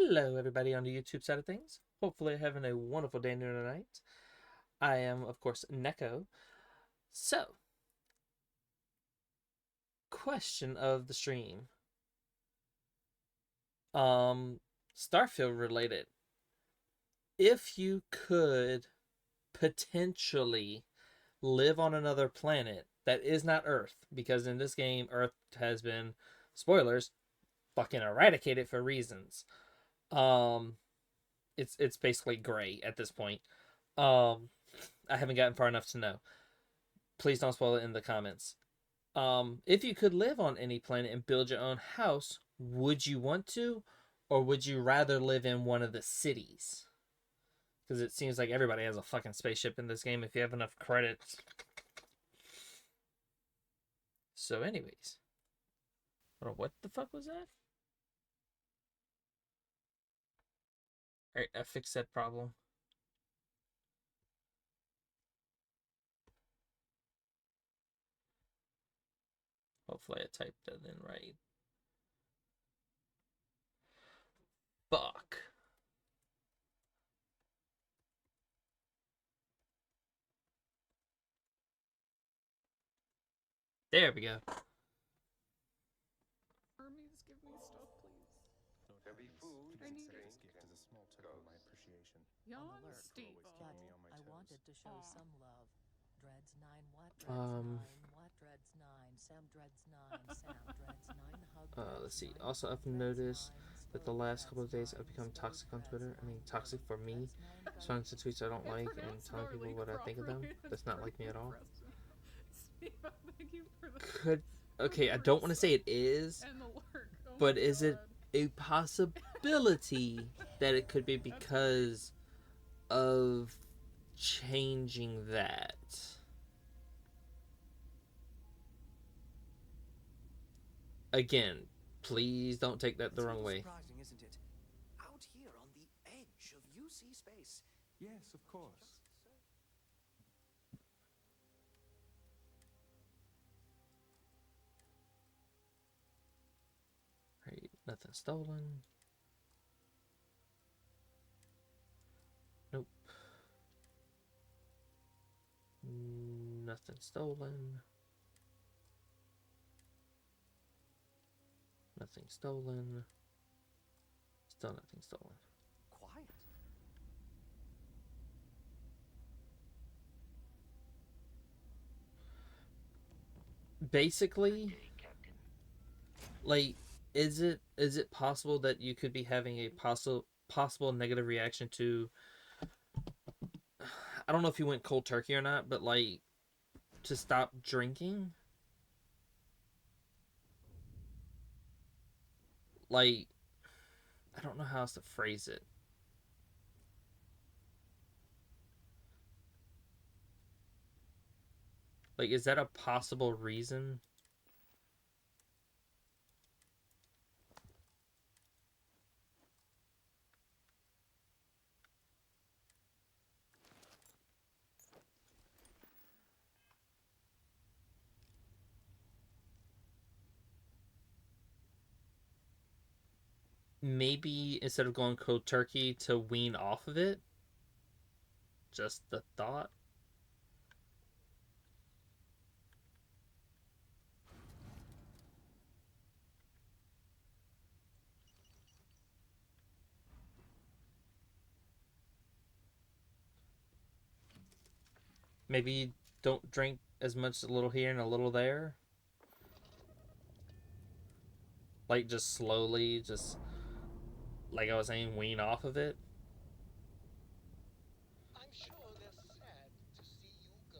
Hello, everybody on the YouTube side of things. Hopefully, you're having a wonderful day, noon, or night. I am, of course, Neko. So, question of the stream. Starfield related. If you could potentially live on another planet that is not Earth, because in this game, Earth has been, spoilers, fucking eradicated for reasons. Um, it's basically gray at this point. Um, I haven't gotten far enough to know. Please don't spoil it in the comments. If you could live on any planet and build your own house, would you want to, or would you rather live in one of the cities? Because it seems like everybody has a fucking spaceship in this game if you have enough credits. So, anyways, what the fuck was that? Alright, I fixed that problem. Hopefully, I typed that in right. Fuck. There we go. Armies, give me stuff, please. There'll be food, I need drink, it. and Gift is a small token of my appreciation. Yawn, I'm alert. Steve. Always keeping me on my I toes. wanted to show Aw. some love. Dreads 9, what dreads 9, what dreads 9, Sam dreads 9, Sam dreads 9, hug dreads Let's see. 9, Also, I've dreads noticed 9, that the spoiled last couple of dreads days I've 9, become spoiled toxic on dreads Twitter. I 9, mean, toxic for boiled me. dreads 9, Responding to tweets I don't like and pronounced telling people gnarly what I think of them. properly. That's not like me at all. Steve, thank you for the Okay, I don't want to say it is, and the lurk. Oh but my is it God. a possibility that it could be because of changing that? Again, please don't take that the It's wrong really way. surprising, isn't it? Out here on the edge of UC space. Yes, of course. Right, nothing stolen. Nope. Nothing stolen. Nothing stolen. Still nothing stolen. Quiet. Basically, like, is it possible that you could be having a possible negative reaction to, I don't know if you went cold turkey or not, but like, to stop drinking? Like, I don't know how else to phrase it. Like, is that a possible reason? Maybe instead of going cold turkey to wean off of it? Just the thought? Maybe you don't drink as much, a little here and a little there? Like, just slowly, just like I was saying, wean off of it? I'm sure they're sad to see you go.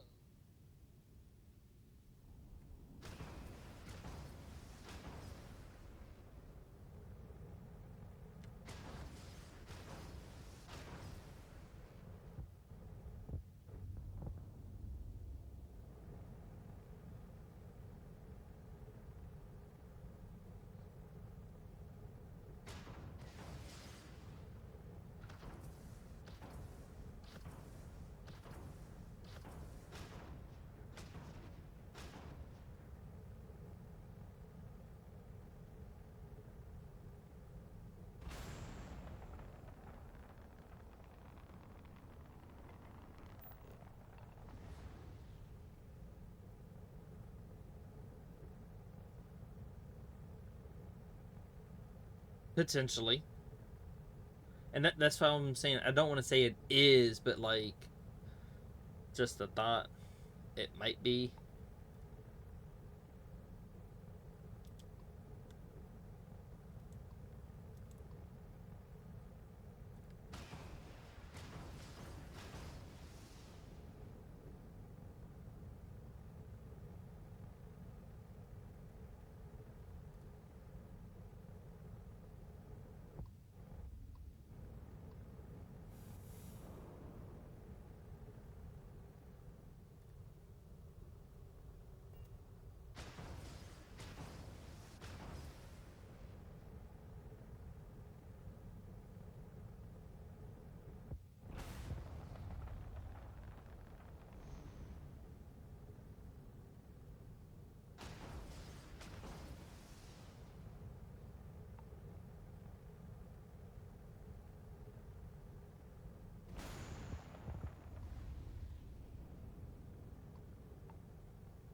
Potentially. And that's why I'm saying I don't want to say it is, but like just a thought. It might be.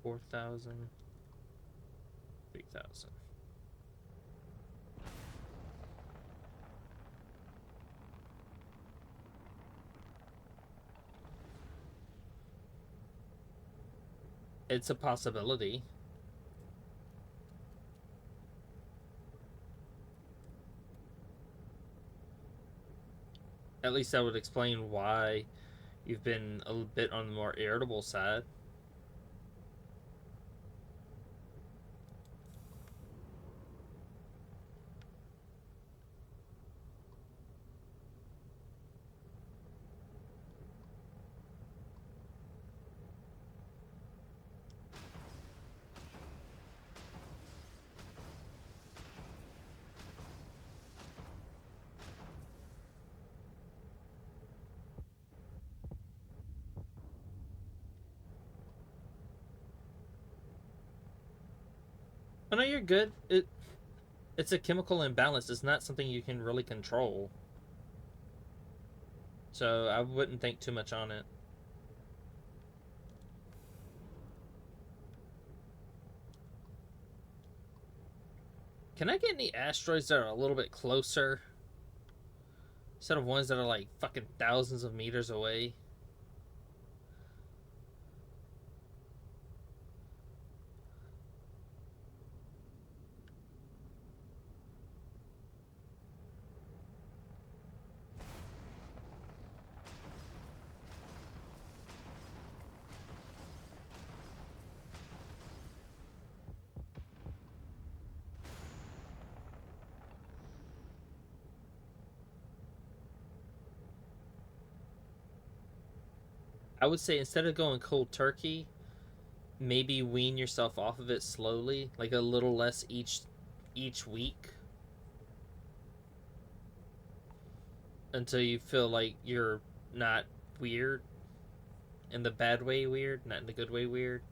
$4,000, $3,000. It's a possibility. At least that would explain why you've been a bit on the more irritable side. Oh no, you're good. It's a chemical imbalance. It's not something you can really control. So I wouldn't think too much on it. Can I get any asteroids that are a little bit closer? Instead of ones that are like fucking thousands of meters away? I would say instead of going cold turkey, maybe wean yourself off of it slowly, like a little less each week until you feel like you're not weird in the bad way weird, not in the good way weird.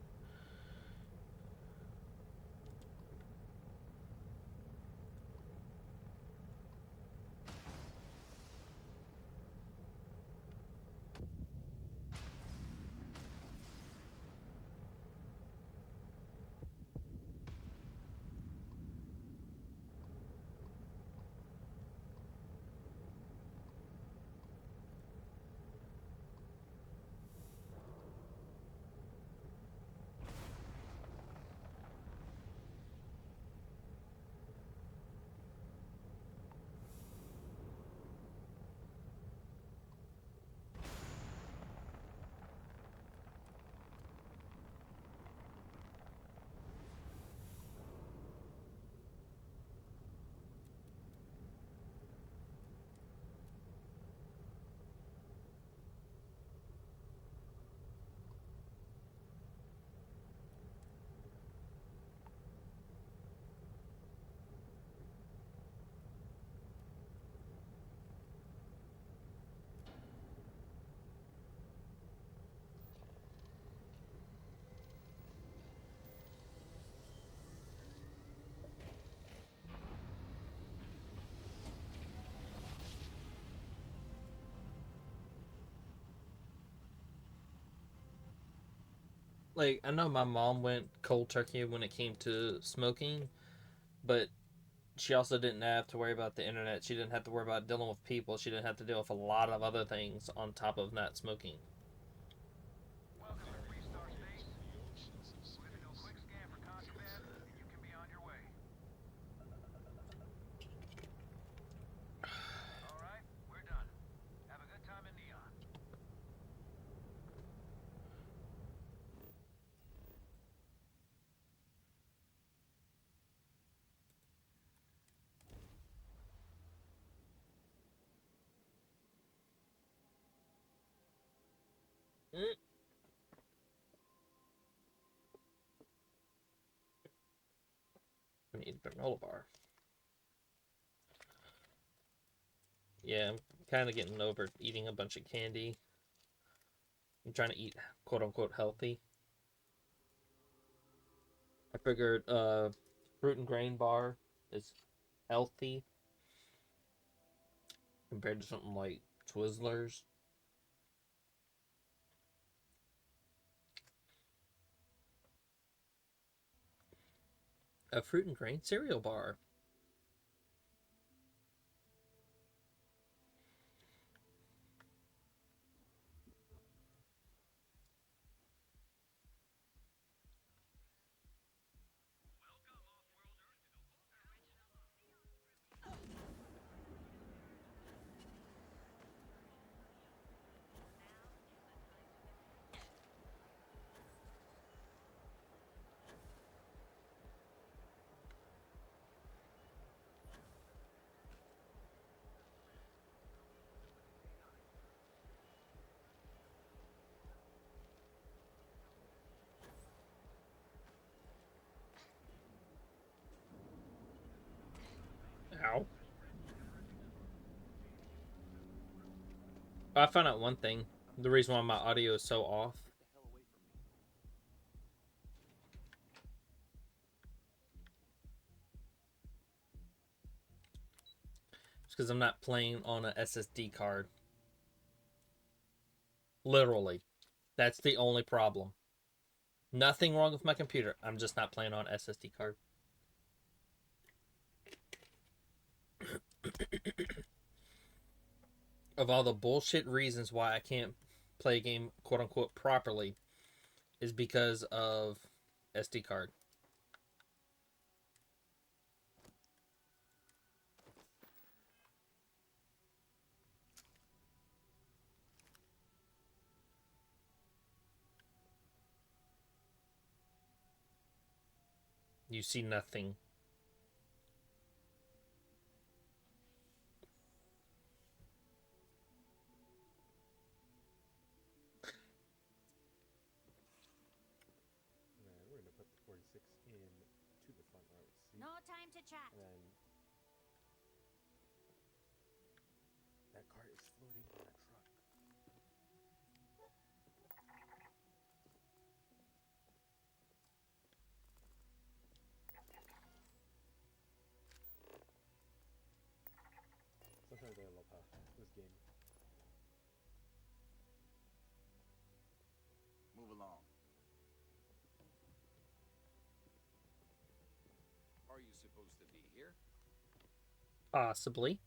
Like I know my mom went cold turkey when it came to smoking, but she also didn't have to worry about the internet. She didn't have to worry about dealing with people. She didn't have to deal with a lot of other things on top of not smoking. Welcome to Freestar Space. We're gonna do a quick scan for contraband, and you can be on your way. All right, we're done. Have a good time in Neon. Mm. I need a granola bar. Yeah, I'm kind of getting over eating a bunch of candy. I'm trying to eat quote unquote healthy. I figured fruit and grain bar is healthy compared to something like Twizzlers. A fruit and grain cereal bar. Ow. I found out one thing. The reason why my audio is so off is because I'm not playing on an SSD card. Literally. That's the only problem. Nothing wrong with my computer. I'm just not playing on SSD card. Of all the bullshit reasons why I can't play a game quote unquote properly is because of SD card. You see nothing. And then we're going to put the 46 in to the front row seat. No time to chat. And then that car is floating on a truck. Sometimes I love how this game. Move along. Are you supposed to be here? Possibly.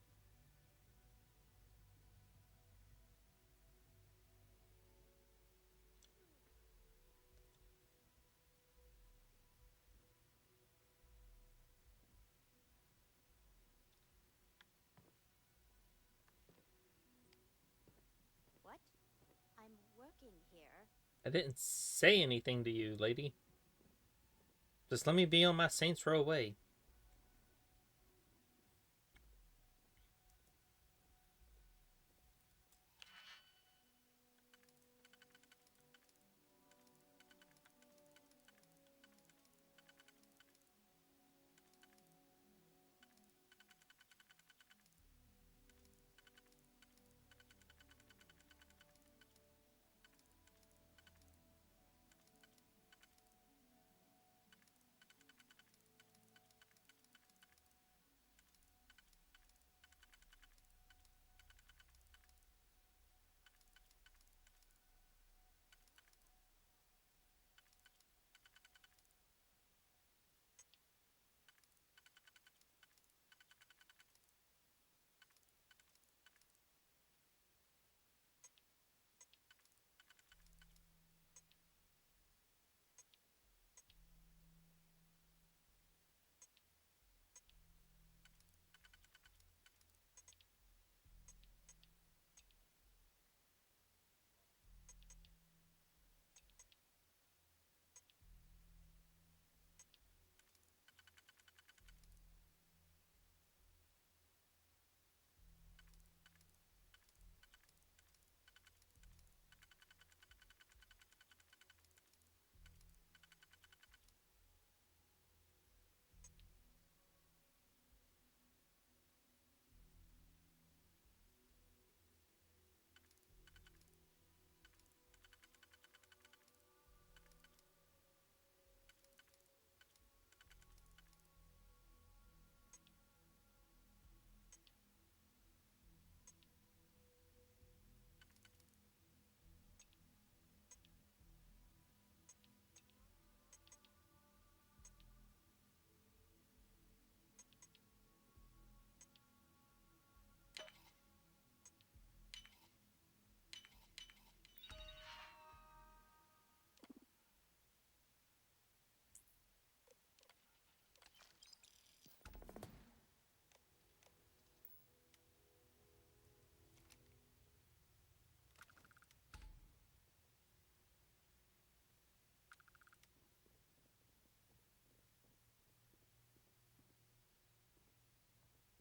What? I'm working here. I didn't say anything to you, lady. Just let me be on my Saints Row way.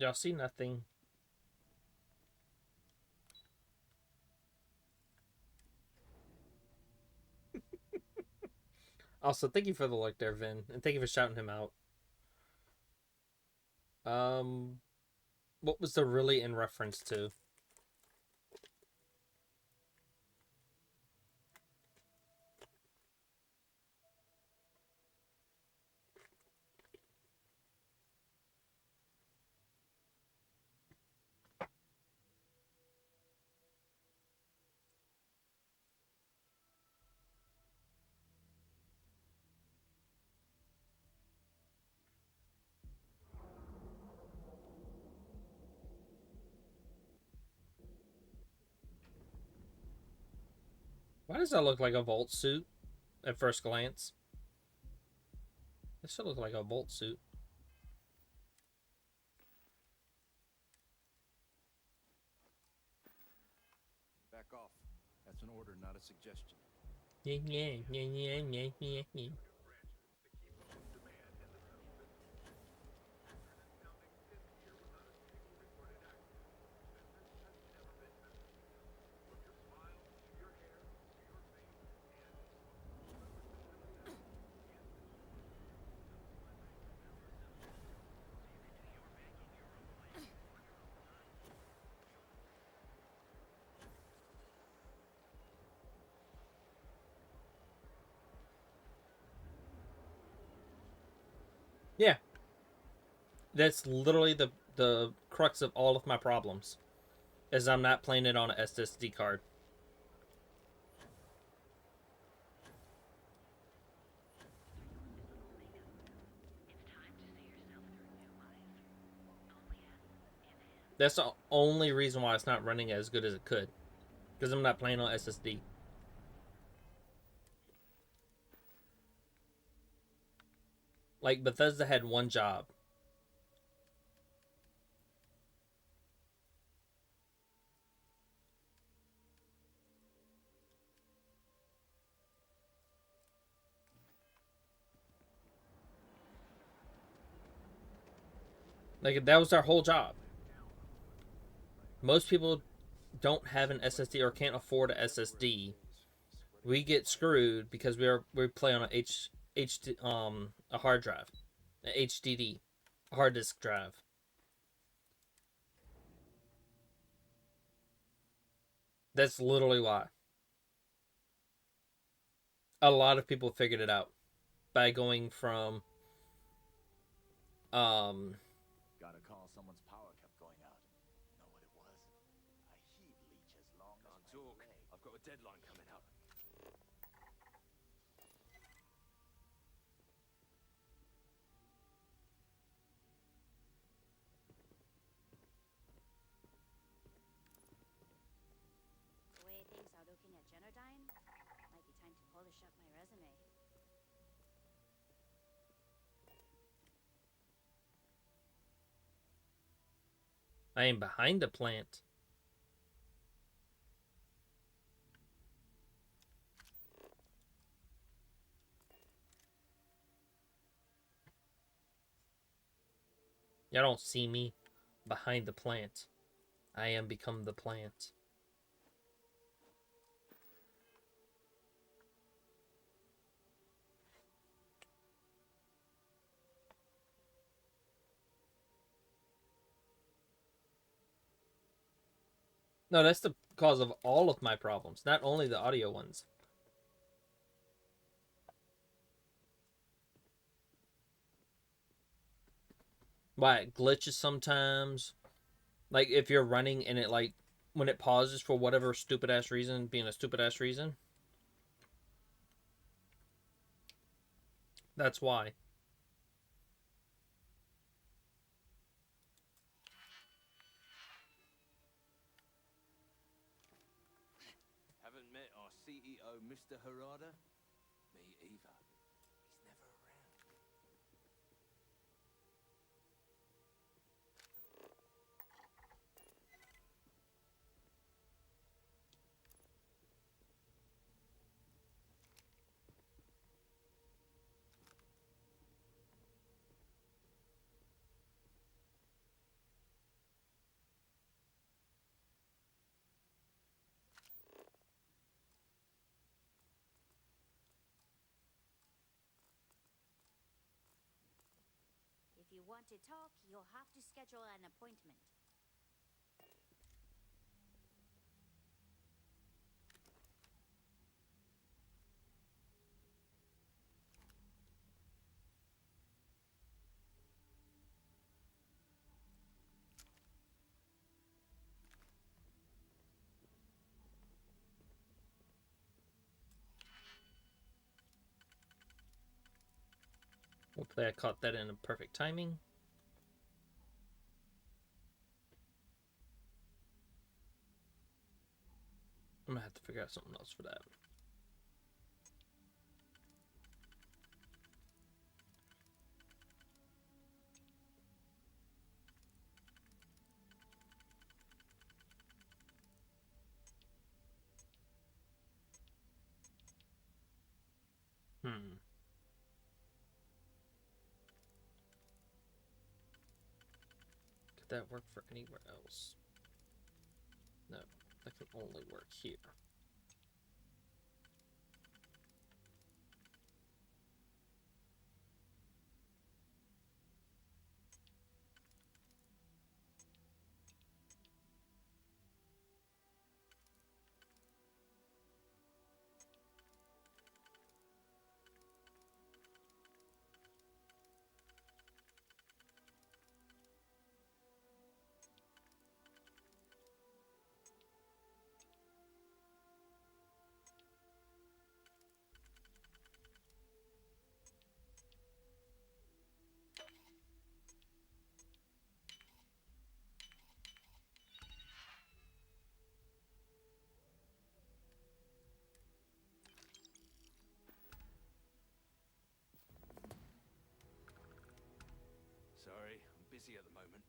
Y'all see nothing. Also, thank you for the like there, Vin, and thank you for shouting him out. What was the really in reference to? Why does that look like a Volt suit at first glance? This should look like a Volt suit. Back off. That's an order, not a suggestion. Yeah, yeah, yeah, yeah, yeah, yeah, yeah. Yeah, that's literally the crux of all of my problems, is I'm not playing it on an SSD card. That's the only reason why it's not running as good as it could, because I'm not playing on SSD. Like, Bethesda had one job. Like, that was their whole job. Most people don't have an SSD or can't afford a SSD. We get screwed because we play on a hard drive, an HDD, a hard disk drive. That's literally why. A lot of people figured it out by going from Gotta call, someone's power kept going out. Know what it was? A heat leech as long as my Talk. leg. I've got a deadline coming up. The way things are looking at Genodyne, might be time to polish up my resume. I am behind the plant. Y'all don't see me behind the plant. I am become the plant. No, that's the cause of all of my problems, not only the audio ones. Why it glitches sometimes. Like if you're running and it like when it pauses for whatever stupid ass reason, being a stupid ass reason. That's why. Haven't met our CEO, Mr. Harada? Me either. He's never around. you want to talk, you'll have to schedule an appointment. Hopefully I caught that in a perfect timing. I'm gonna have to figure out something else for that. Could that work for anywhere else? No, that can only work here. Sorry, I'm busy at the moment.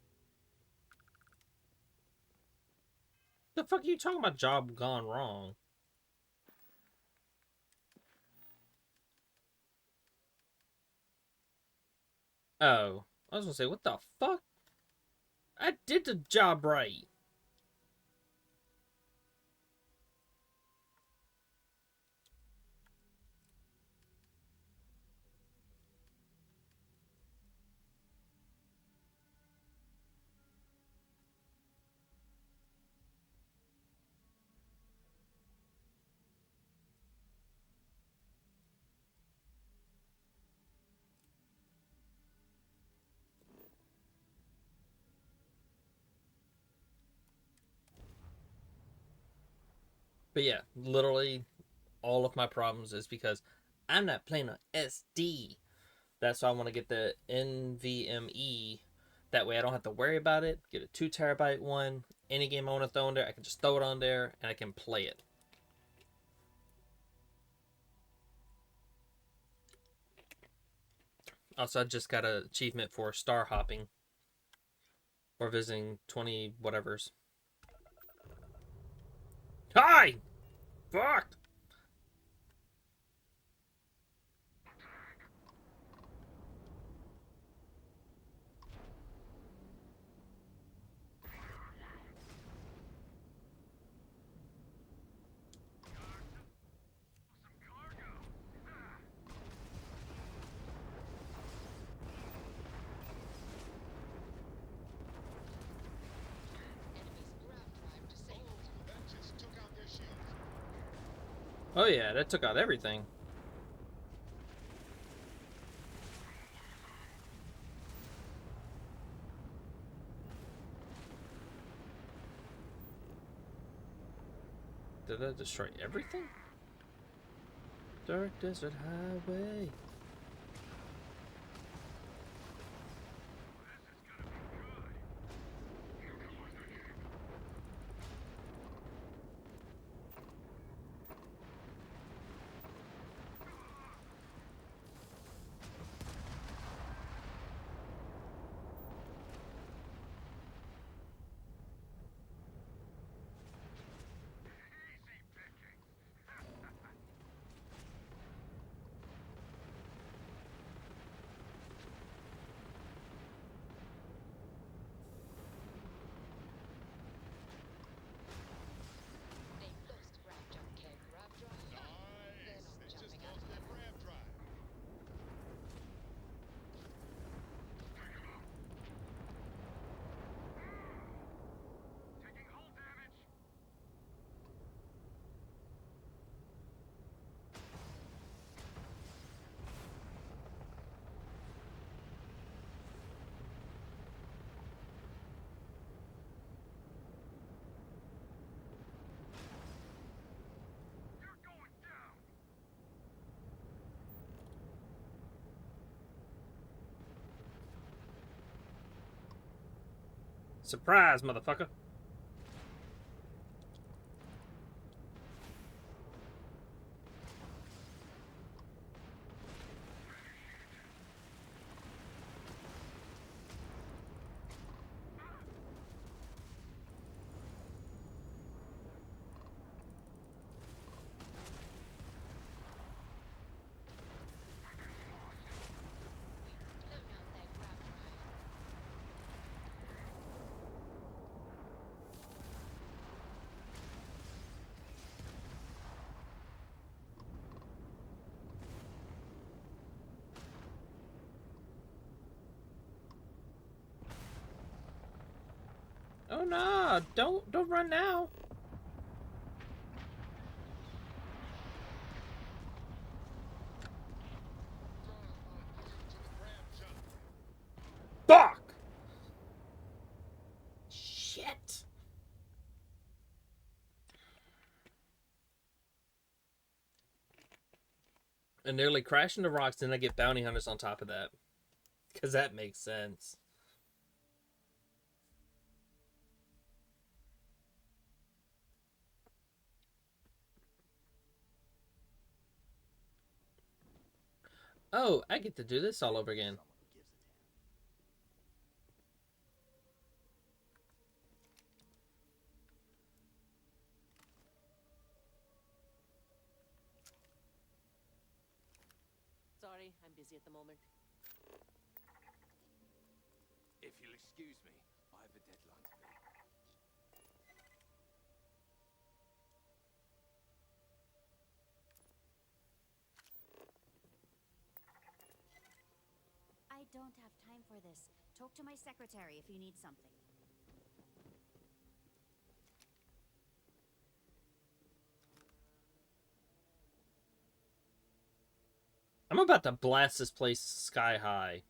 The fuck are you talking about? Job gone wrong. Oh, I was gonna say, what the fuck? I did the job right. But yeah, literally all of my problems is because I'm not playing on SD. That's why I want to get the NVMe. That way I don't have to worry about it. Get a 2 TB one. Any game I want to throw in there, I can just throw it on there and I can play it. Also, I just got an achievement for star hopping. Or visiting 20 whatevers. Hi! Fuck! Oh yeah, that took out everything. Did that destroy everything? Dark Desert Highway. Surprise, motherfucker. Oh no! Don't run now. Fuck! Shit! I nearly crash into rocks, then I get bounty hunters on top of that. Because that makes sense. Oh, I get to do this all over again. Sorry, I'm busy at the moment. If you'll excuse me, I have a deadline to meet. I don't have time for this. Talk to my secretary if you need something. I'm about to blast this place sky high.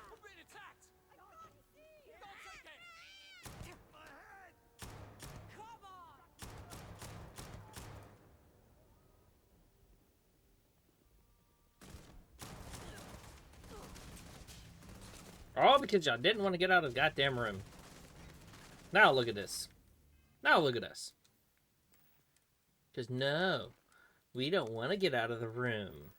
We're being attacked! All because y'all didn't want to get out of the goddamn room. Now look at this. Now look at us. Because no, we don't want to get out of the room.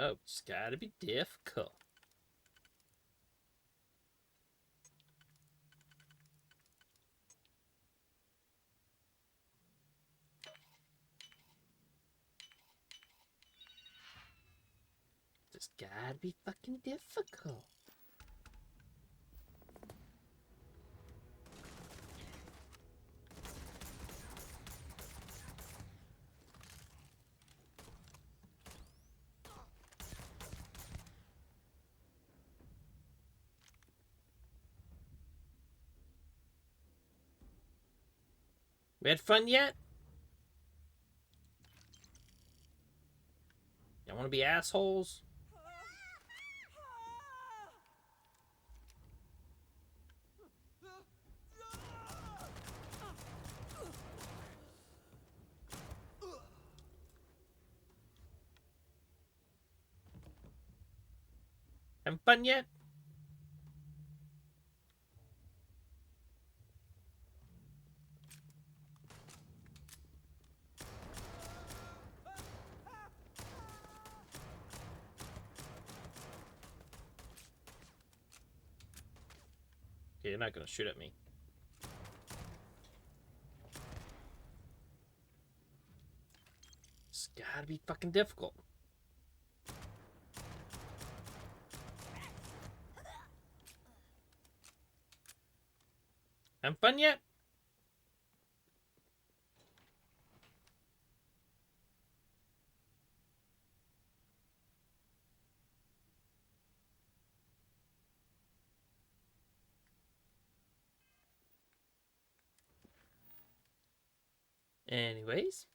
Oh, it's gotta be difficult. It's gotta be fucking difficult. We had fun yet? Y'all wanna be assholes? Having fun yet? Okay, you're not gonna shoot at me. It's gotta be fucking difficult. Having fun yet? Anyways.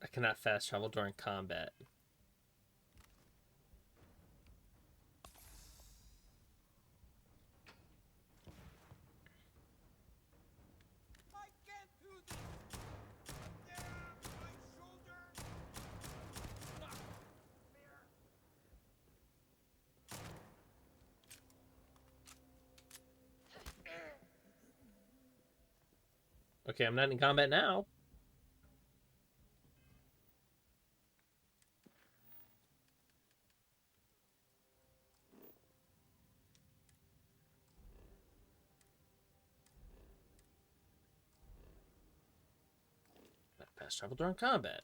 I cannot fast travel during combat. I can't do this! There! My shoulder! Not fair! Okay, I'm not in combat now. Fast travel during combat.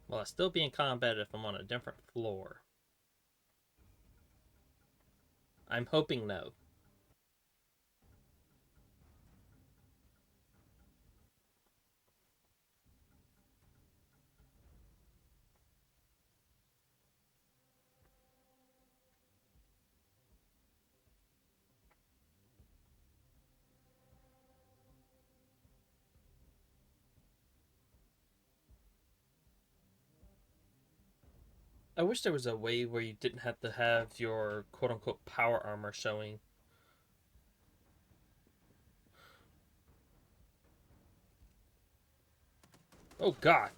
Well, I'll still be in combat if I'm on a different floor. I'm hoping no. I wish there was a way where you didn't have to have your quote-unquote power armor showing. Oh god.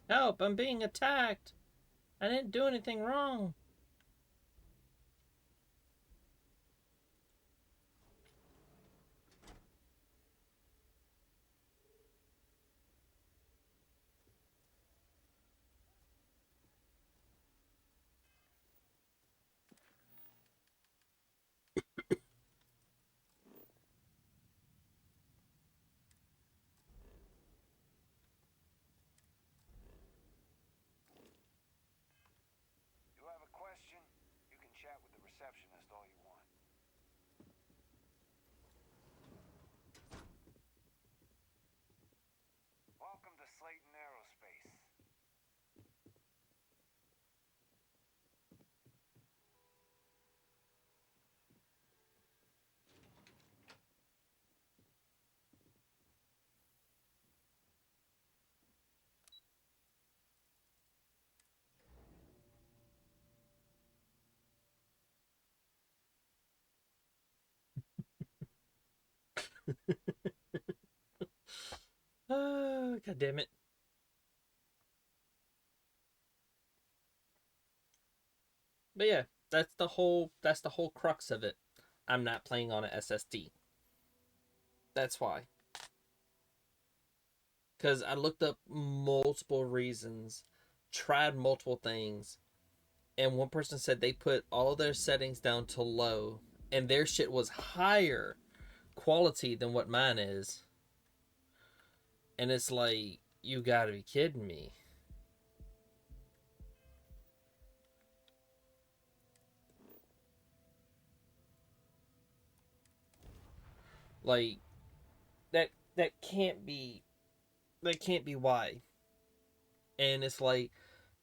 Help, I'm being attacked. I didn't do anything wrong. You have a question? You can chat with the receptionist all you want. Welcome to Slayton Aerospace. God damn it. But yeah, that's the whole crux of it. I'm not playing on an SSD. That's why. Cuz I looked up multiple reasons, tried multiple things, and one person said they put all of their settings down to low and their shit was higher quality than what mine is. And it's like, you got to be kidding me. Like that can't be why. And it's like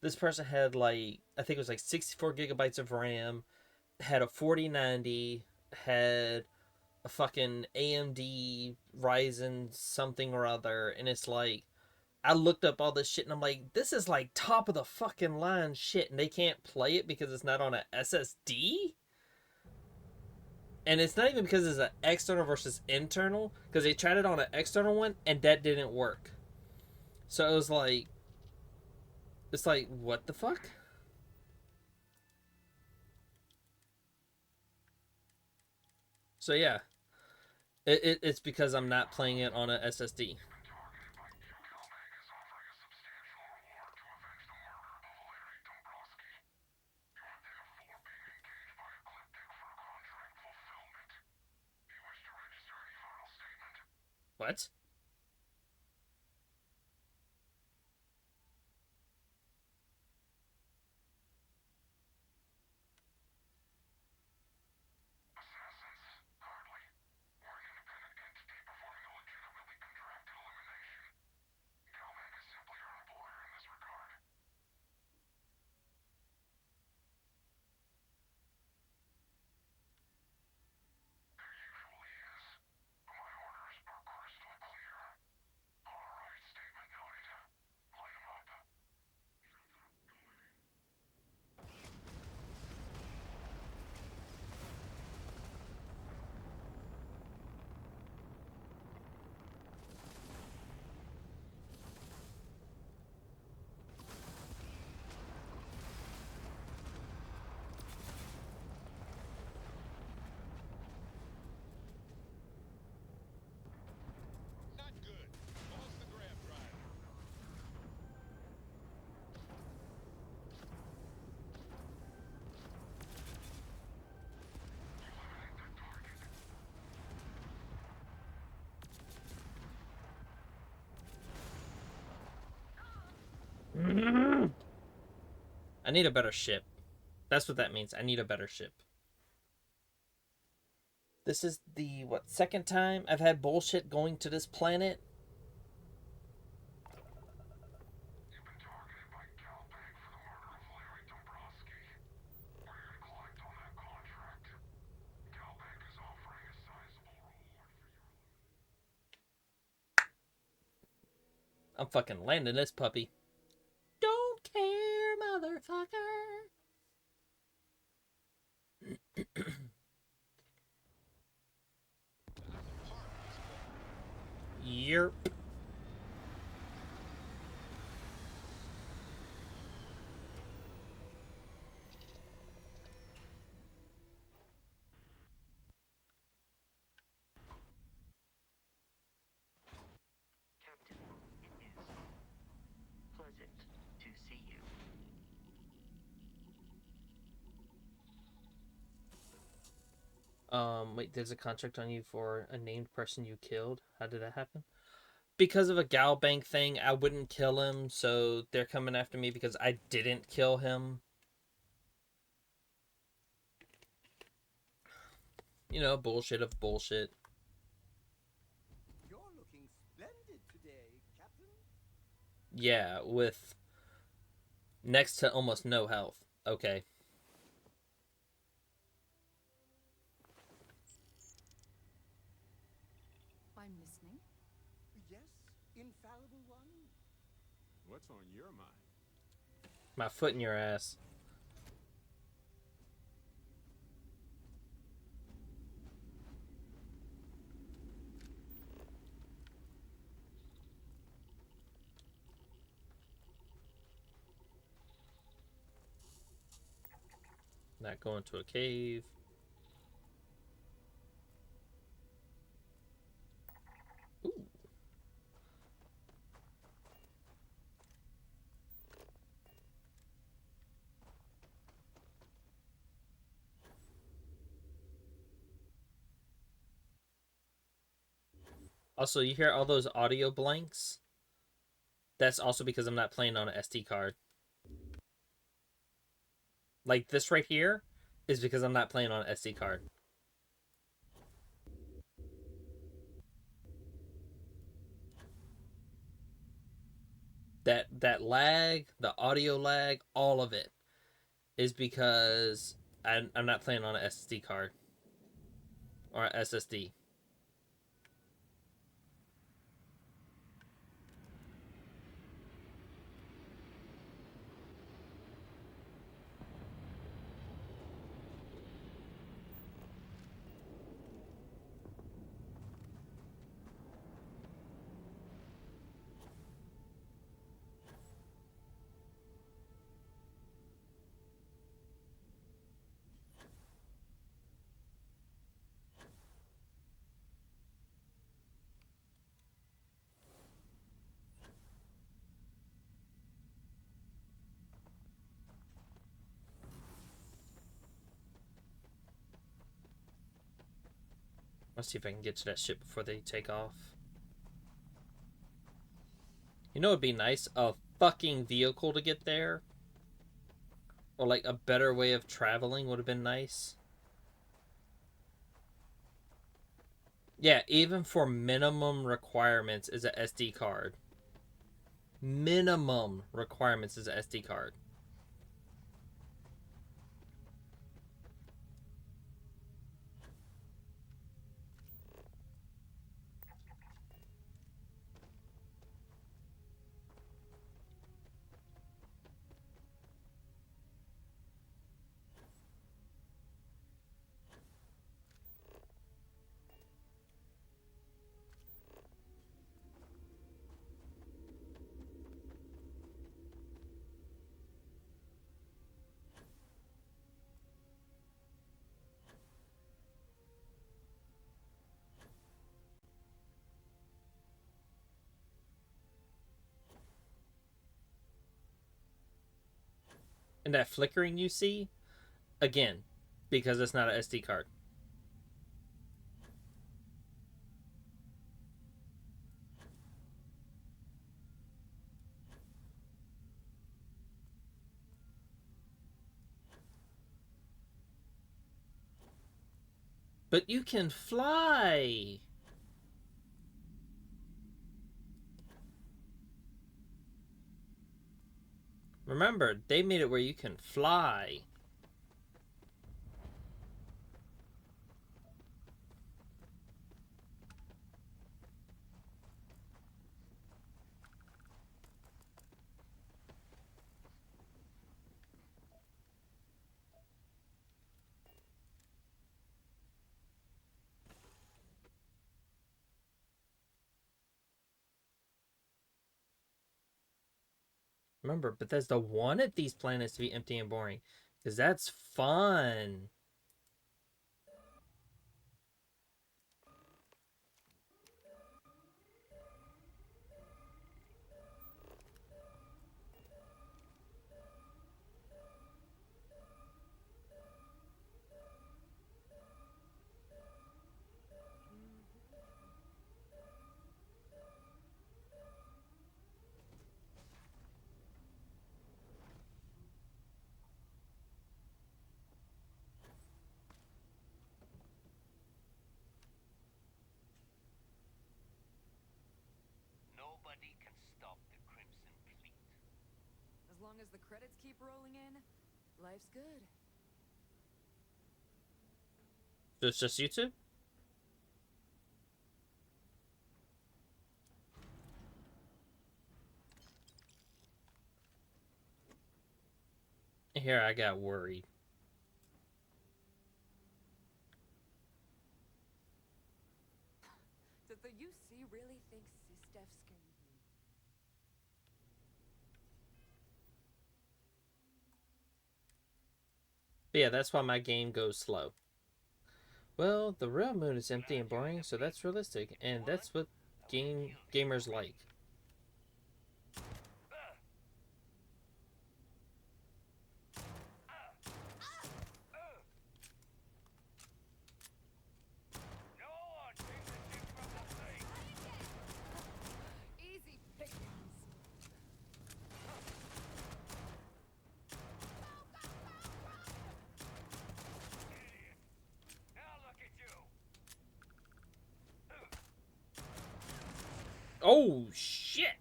this person had like, I think it was like 64 gigabytes of RAM, had a 4090, had a fucking AMD Ryzen something or other, and it's like I looked up all this shit and I'm like, this is like top of the fucking line shit, and they can't play it because it's not on a SSD. And it's not even because it's an external versus internal, because they tried it on an external one and that didn't work. So it was like, it's like, what the fuck? So yeah, it's because I'm not playing it on a SSD. What? Not good. Lost the grab drive. I need a better ship. That's what that means. I need a better ship. This is the, what, second time I've had bullshit going to this planet? You've been targeted by Galbank for the murder of Larry Dombrowski. We're here to collect on that contract. Galbank is offering a sizable reward for your I'm fucking landing this puppy. Don't care, motherfucker. Yerp. Captain, it is pleasant to see you. Wait, there's a contract on you for a named person you killed. How did that happen? Because of a Galbank thing, I wouldn't kill him, so they're coming after me because I didn't kill him. You know, bullshit of bullshit. You're looking splendid today, Captain. Yeah, with next to almost no health. Okay. I'm listening. Yes, infallible one. What's on your mind? My foot in your ass. Not going to a cave. Ooh. Also, you hear all those audio blanks? That's also because I'm not playing on an SD card. Like this right here is because I'm not playing on an SD card. That lag, the audio lag, all of it is because I'm not playing on an SD card or an SSD. Let's see if I can get to that ship before they take off. You know, it'd be nice, a fucking vehicle to get there, or like a better way of traveling would have been nice. Yeah, even for minimum requirements is a SD card. Minimum requirements is a SD card. And that flickering you see, again, because it's not an SD card. But you can fly. Remember, they made it where you can fly. Remember, Bethesda wanted these planets to be empty and boring, because that's fun. Nobody can stop the Crimson Fleet. As long as the credits keep rolling in, life's good. So it's just you two? Here, I got worried. Did the UC really think Sistef's can... But yeah, that's why my game goes slow. Well, the real moon is empty and boring, so that's realistic, and that's what gamers like. No one takes a shit from the sea. Easy pickings. Idiot. Now look at you. Oh shit!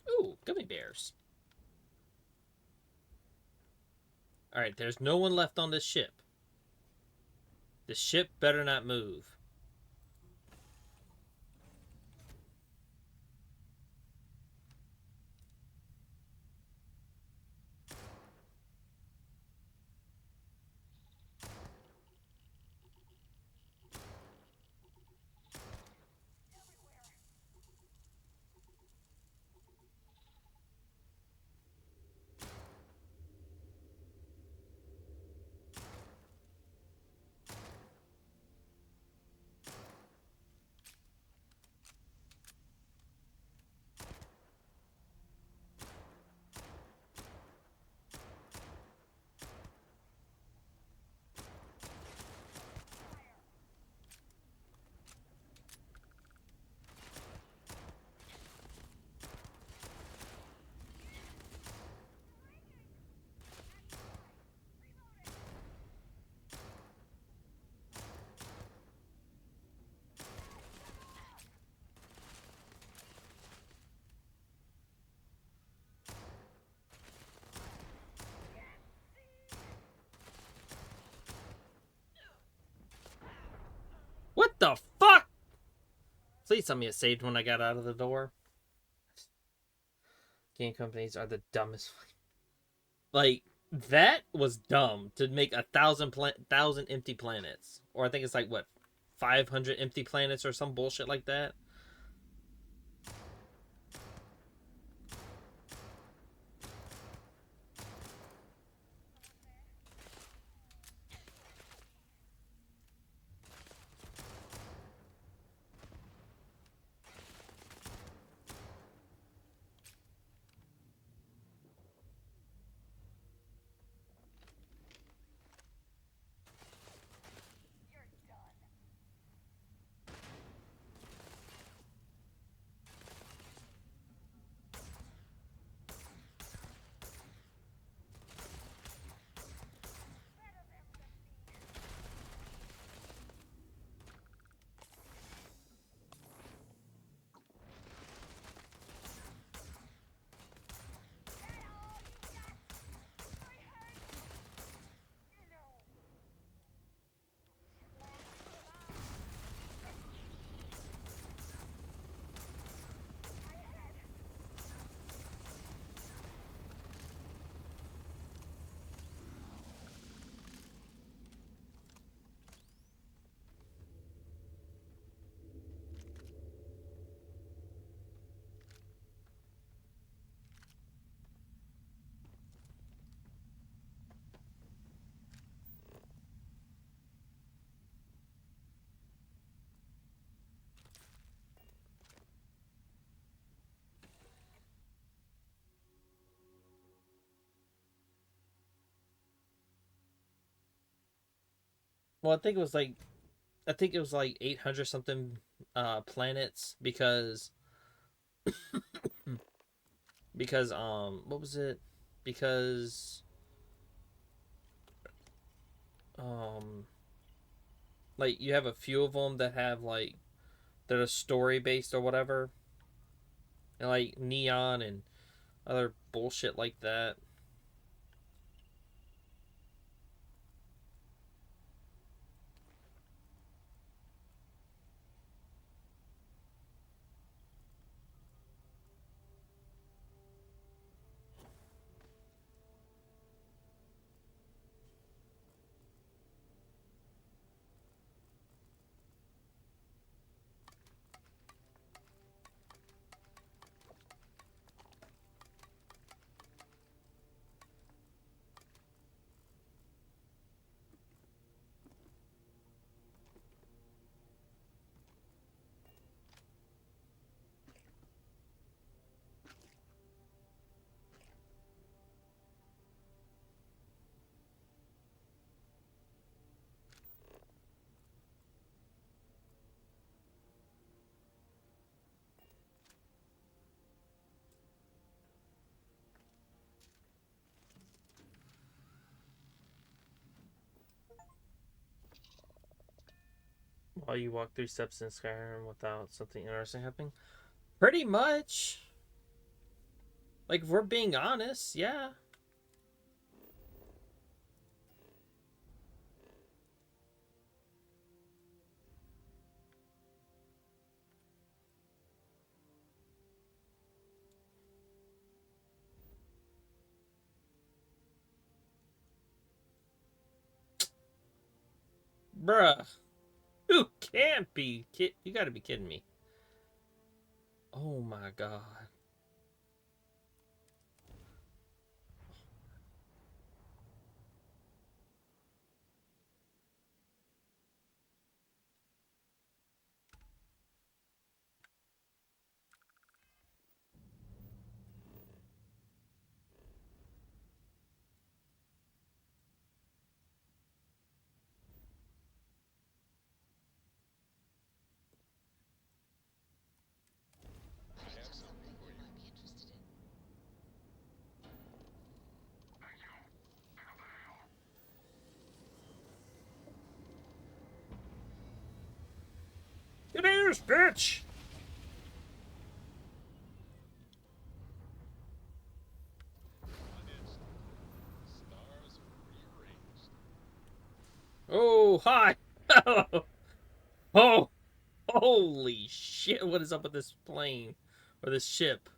Ooh, gummy bears. Alright, there's no one left on this ship. The ship better not move. What the fuck? Please tell me it saved when I got out of the door. Game companies are the dumbest. Like, that was dumb to make 1,000 empty planets. Or I think it's like, what, 500 empty planets or some bullshit like that. Well, I think it was like 800 something planets because what was it? Because um like you have a few of them that have like that are story based or whatever. And like neon and other bullshit like that. while you walk 3 steps in Skyrim without something interesting happening? Pretty much. Like, if we're being honest, yeah. Bruh. Who can't be? You gotta be kidding me. Oh my god. It is, bitch! Oh, hi! Oh, holy shit, what is up with this plane? Or this ship?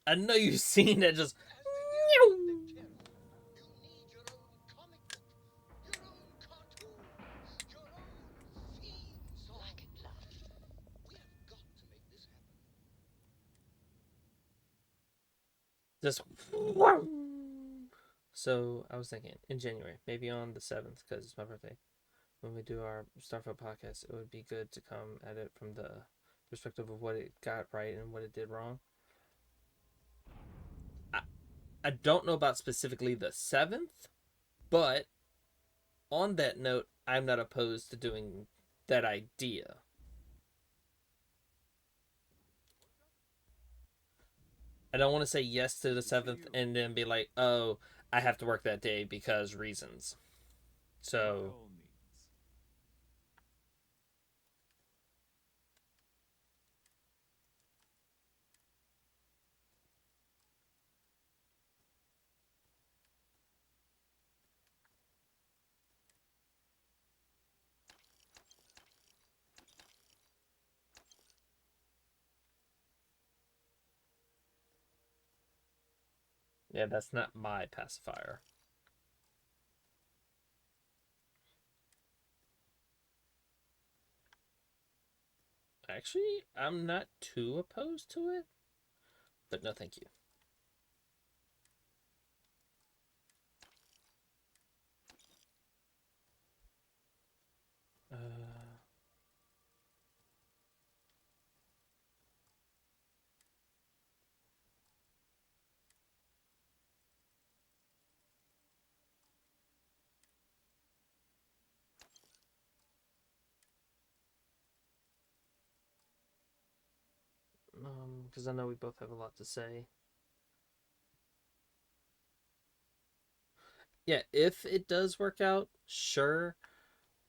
I know you've seen that just... Just... So, I was thinking, in January, maybe on the 7th, because it's my birthday, when we do our Starfield podcast, it would be good to come at it from the perspective of what it got right and what it did wrong. I don't know about specifically the 7th, but on that note, I'm not opposed to doing that idea. I don't want to say yes to the 7th and then be like, oh, I have to work that day because reasons. So, yeah, that's not my pacifier. Actually, I'm not too opposed to it, but no thank you. Uh, because I know we both have a lot to say. Yeah, if it does work out, sure,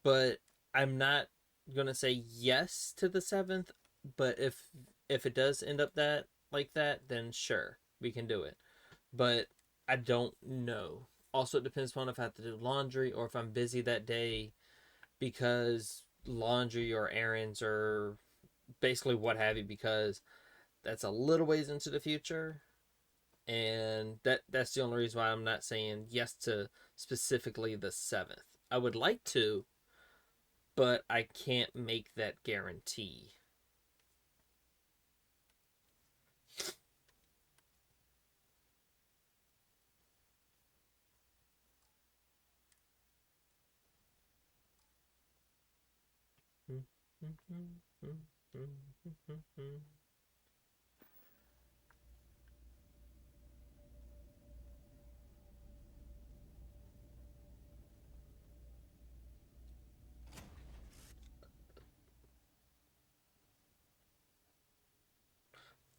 but I'm not gonna say yes to the 7th. But if it does end up that like that, then sure, we can do it. But I don't know. Also, it depends on if I have to do laundry or if I'm busy that day because laundry or errands or basically what have you, because that's a little ways into the future. And that's the only reason why I'm not saying yes to specifically the 7th. I would like to, but I can't make that guarantee.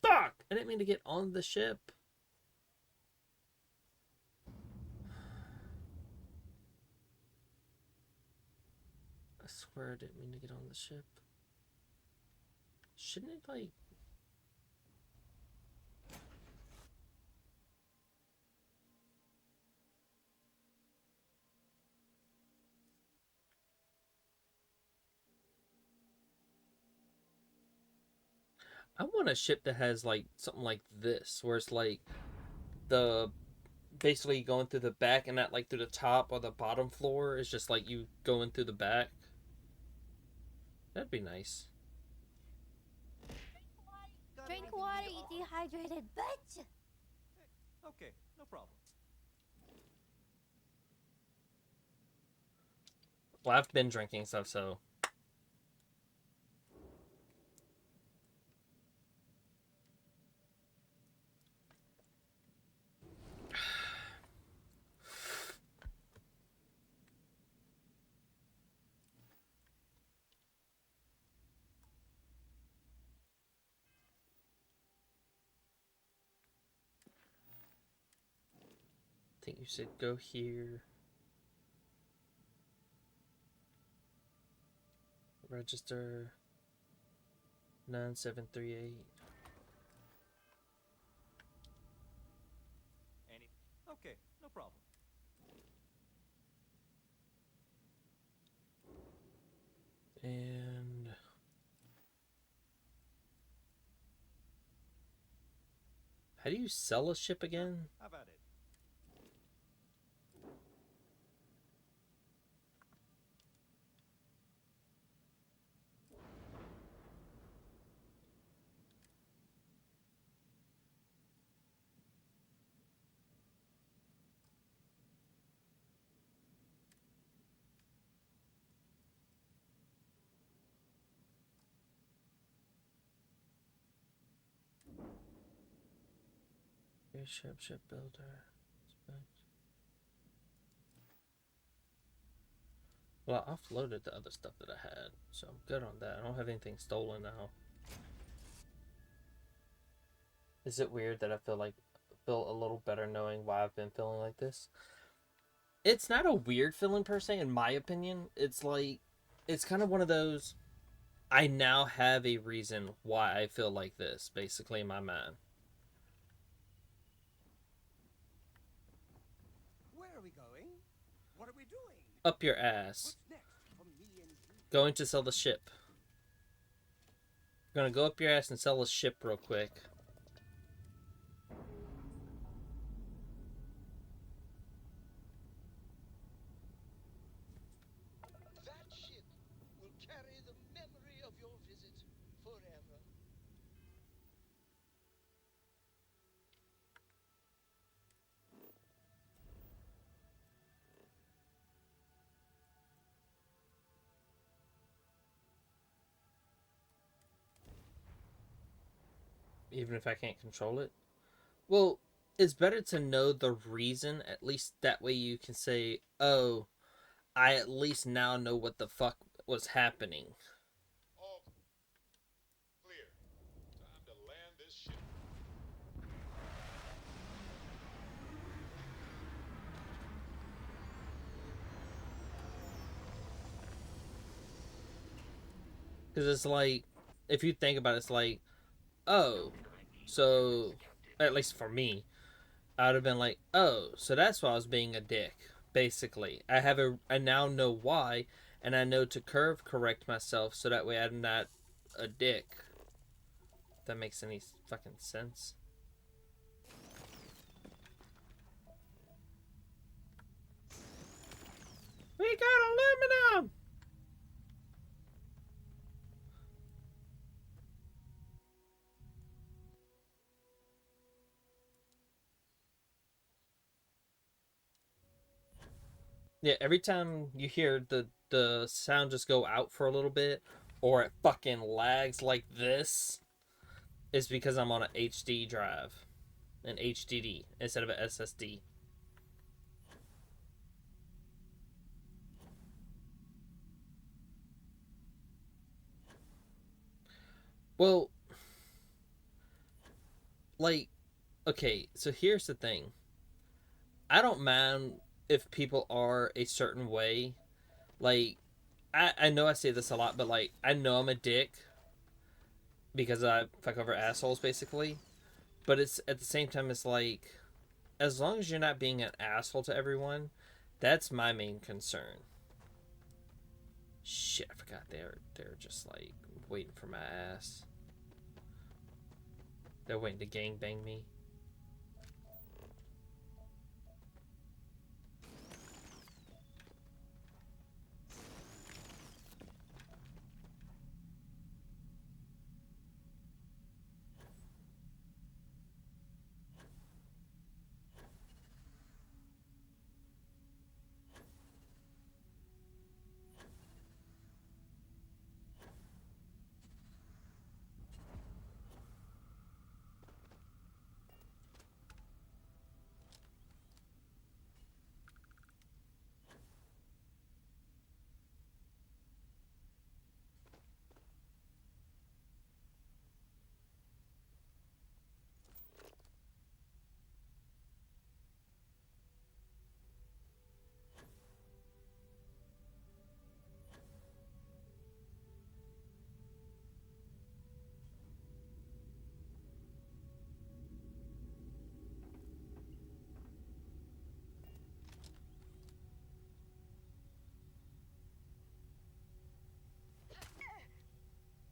Fuck! I didn't mean to get on the ship. swear I didn't mean to get on the ship. Shouldn't it, like... I want a ship that has, like, something like this, where it's, like, the... basically going through the back and not, like, through the top or the bottom floor. It's just, like, you going through the back. That'd be nice. Drink water, you dehydrated bitch! Okay, no problem. Well, I've been drinking stuff, so... I think you should go here. Register 9738. Okay, no problem. And how do you sell a ship again? How about it? Airship, shipbuilder. Well, I offloaded the other stuff that I had, so I'm good on that. I don't have anything stolen now. Is it weird that I feel a little better knowing why I've been feeling like this? It's not a weird feeling per se, in my opinion. It's like, it's kind of one of those, I now have a reason why I feel like this, basically, in my mind. Where are we going? What are we doing? Up your ass. What's next for me and you? Going to sell the ship. Gonna go up your ass and sell the ship real quick. That ship will carry the memory of your visit forever. Even if I can't control it. Well, it's better to know the reason. At least that way you can say, oh, I at least now know what the fuck was happening. All clear. Time to land this ship. Because it's like, if you think about it, it's like, oh, so, at least for me, I would have been like, oh, so that's why I was being a dick, basically. I now know why, and I know to curve correct myself so that way I'm not a dick. If that makes any fucking sense. We got aluminum! Yeah, every time you hear the sound just go out for a little bit, or it fucking lags like this, is because I'm on an HD drive, an HDD instead of an SSD. Well, like, okay, so here's the thing. I don't mind if people are a certain way. Like, I know I say this a lot, but like I know I'm a dick because I fuck over assholes basically. But it's at the same time it's like as long as you're not being an asshole to everyone, that's my main concern. Shit, I forgot they're just like waiting for my ass. They're waiting to gangbang me.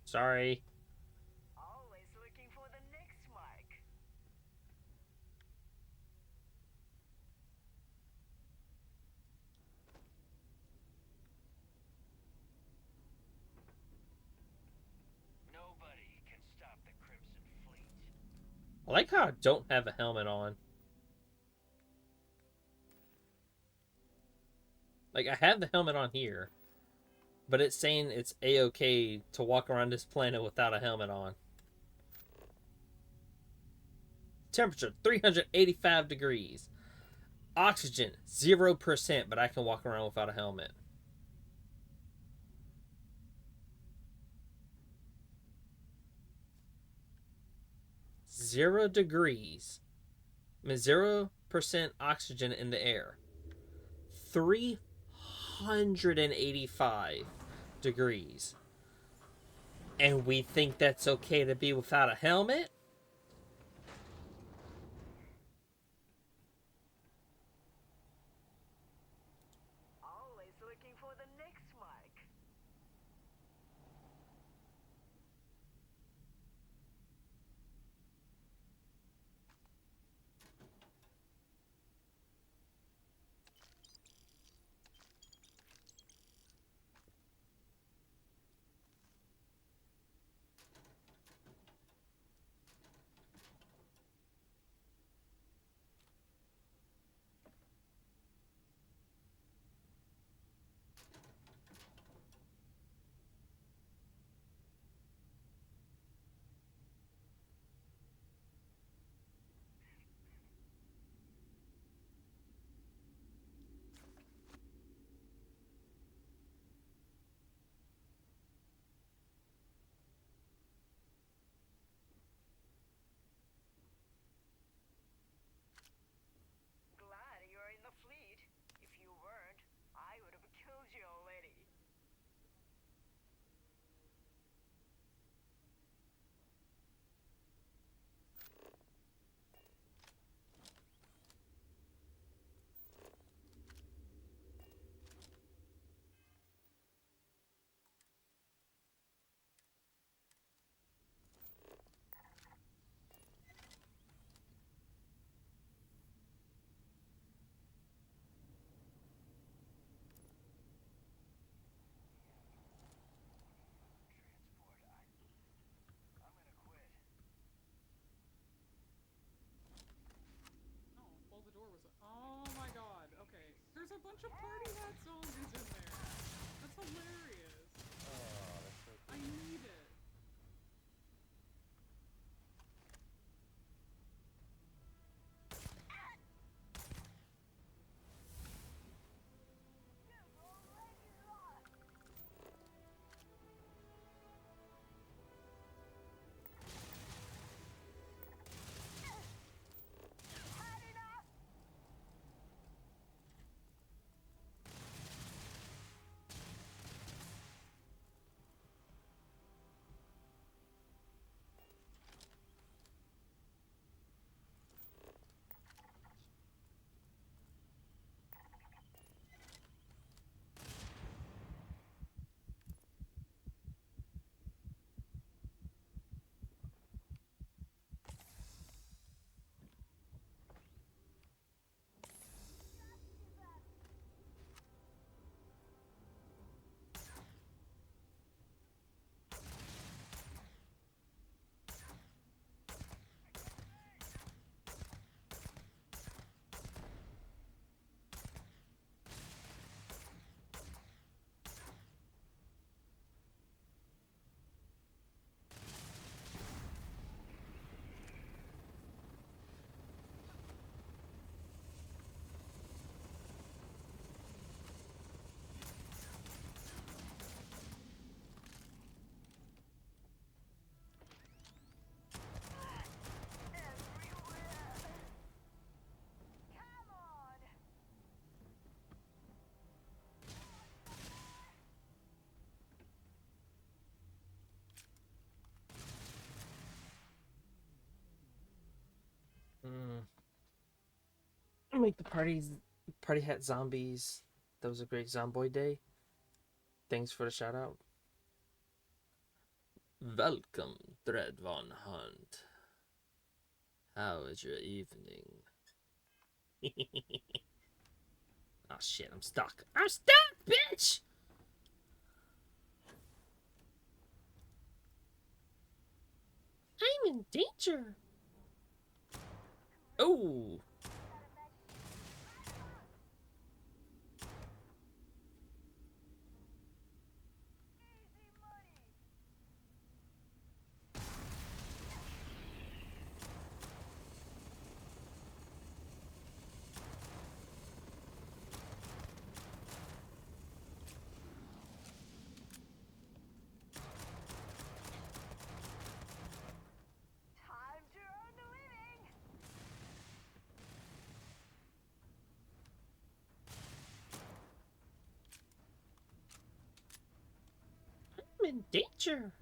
Sorry. Always looking for the next mark. Nobody can stop the Crimson Fleet. I like how I don't have a helmet on. Like I have the helmet on here, but it's saying it's a-okay to walk around this planet without a helmet on. Temperature 385 degrees. Oxygen 0%, but I can walk around without a helmet. .0 degrees. I mean 0% oxygen in the air. 385 degrees. And we think that's okay to be without a helmet? Always looking for the next mark. Glad you're in the fleet. If you weren't, I would have killed you already. I'm gonna quit. Oh, well, the door was. Oh my god. Okay. There's a bunch of party hat zombies in there. That's hilarious. Oh, that's so I need it. make the party hat zombies. That was a great Zomboid day. Thanks for the shout out. Welcome, Dread Von Hunt. How is your evening? Oh shit, I'm stuck. I'm stuck, bitch! I'm in danger. Oh. Time to earn the living. I'm in danger.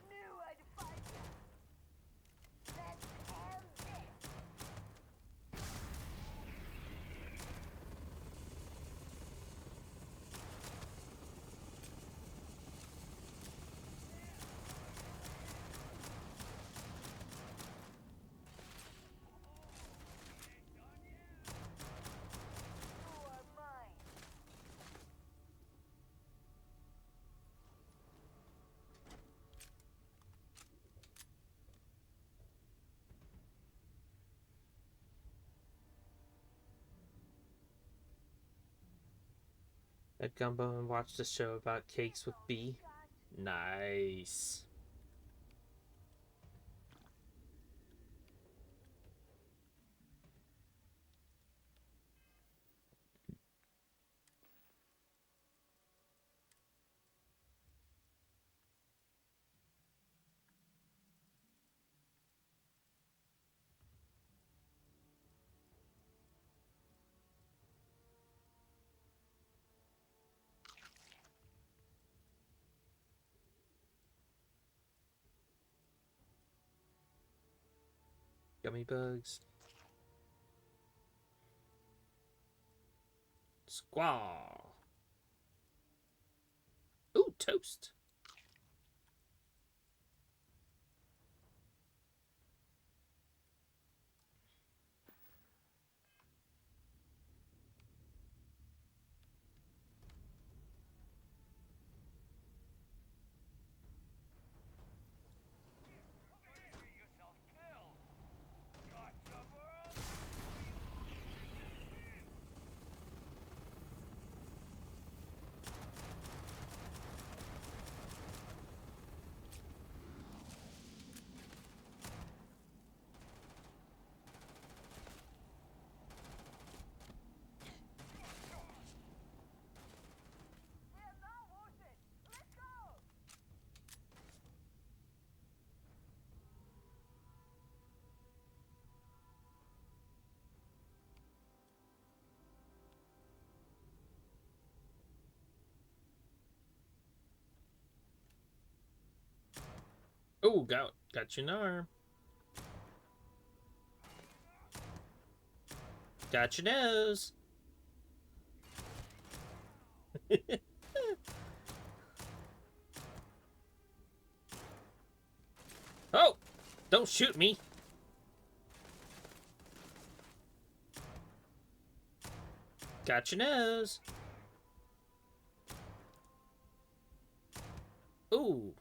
Knew I'd find you. Let's have this. You are mine. At Gumbo and watched a show about cakes with B. Nice. Gummy bugs. Squaw. Ooh, toast. Yourself killed. Gotcha, world. They're not worth it. Let's go. Ooh, got your arm. Got your nose. Oh, don't shoot me. Got your nose. Ooh.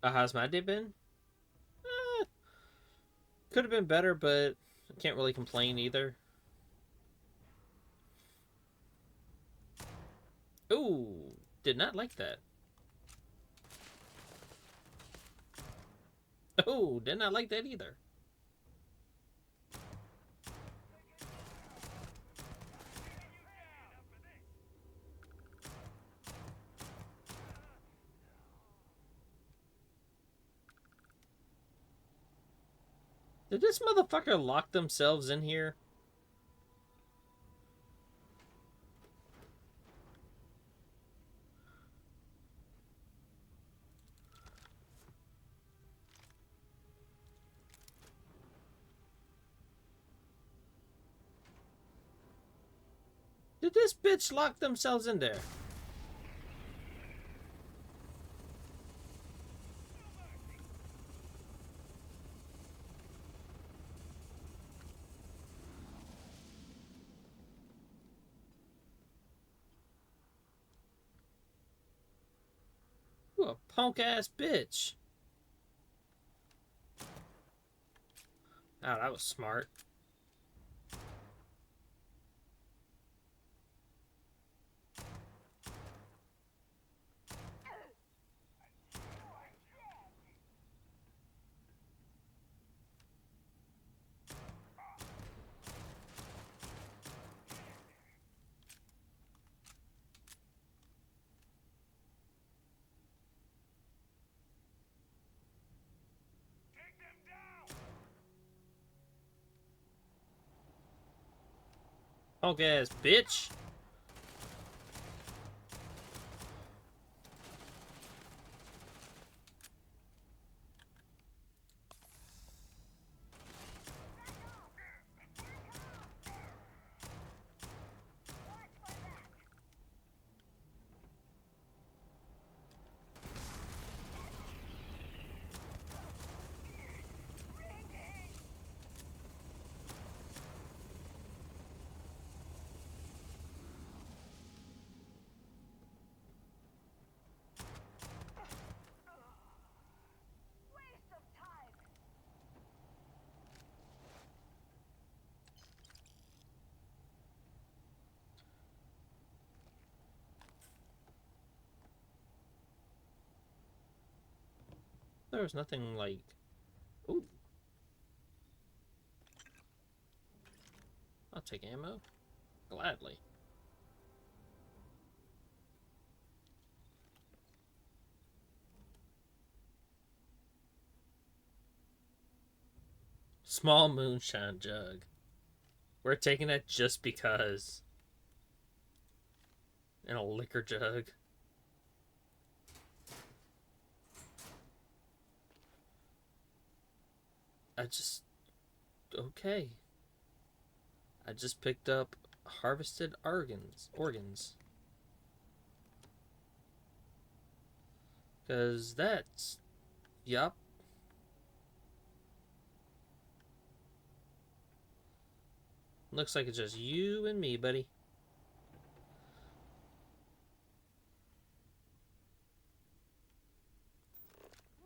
How's my day been? Could have been better, but I can't really complain either. Ooh, did not like that. Oh, did not like that either. Did this motherfucker lock themselves in here? Did this bitch lock themselves in there? You a punk ass bitch. Oh, that was smart. Punk ass bitch. Waste of time. There was nothing like... Ooh. I'll take ammo. Gladly. Small moonshine jug. We're taking that just because. And a liquor jug. Okay. I just picked up harvested organs. Cause that's... Yup. Looks like it's just you and me, buddy.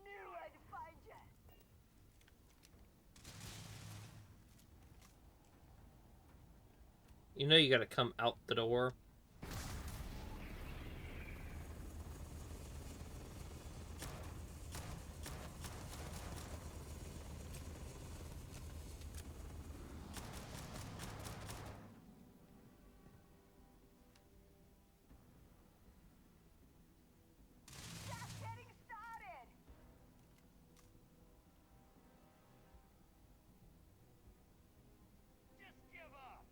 Knew I'd find ya. You know you gotta come out the door. Just getting started. Just give up.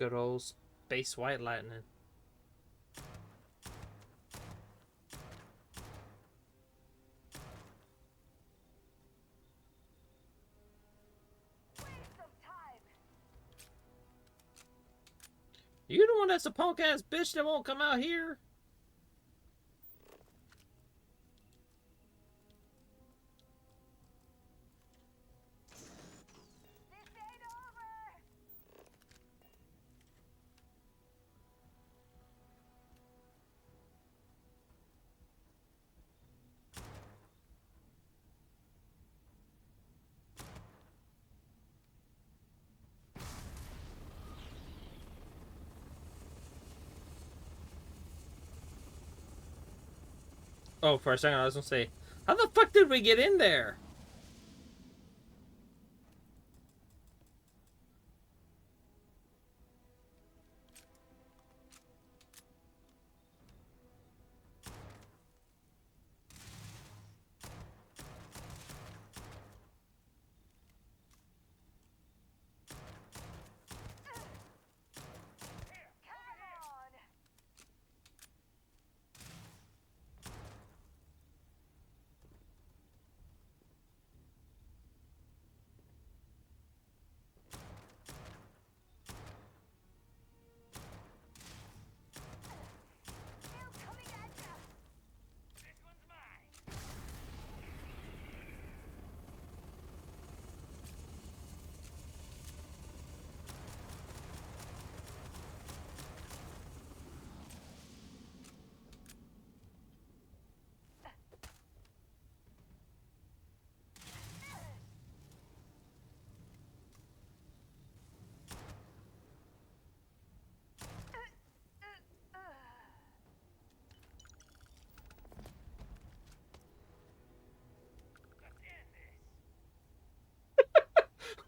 Good old space white lightning. You the one that's a punk ass bitch that won't come out here? Oh, for a second I was gonna say, how the fuck did we get in there?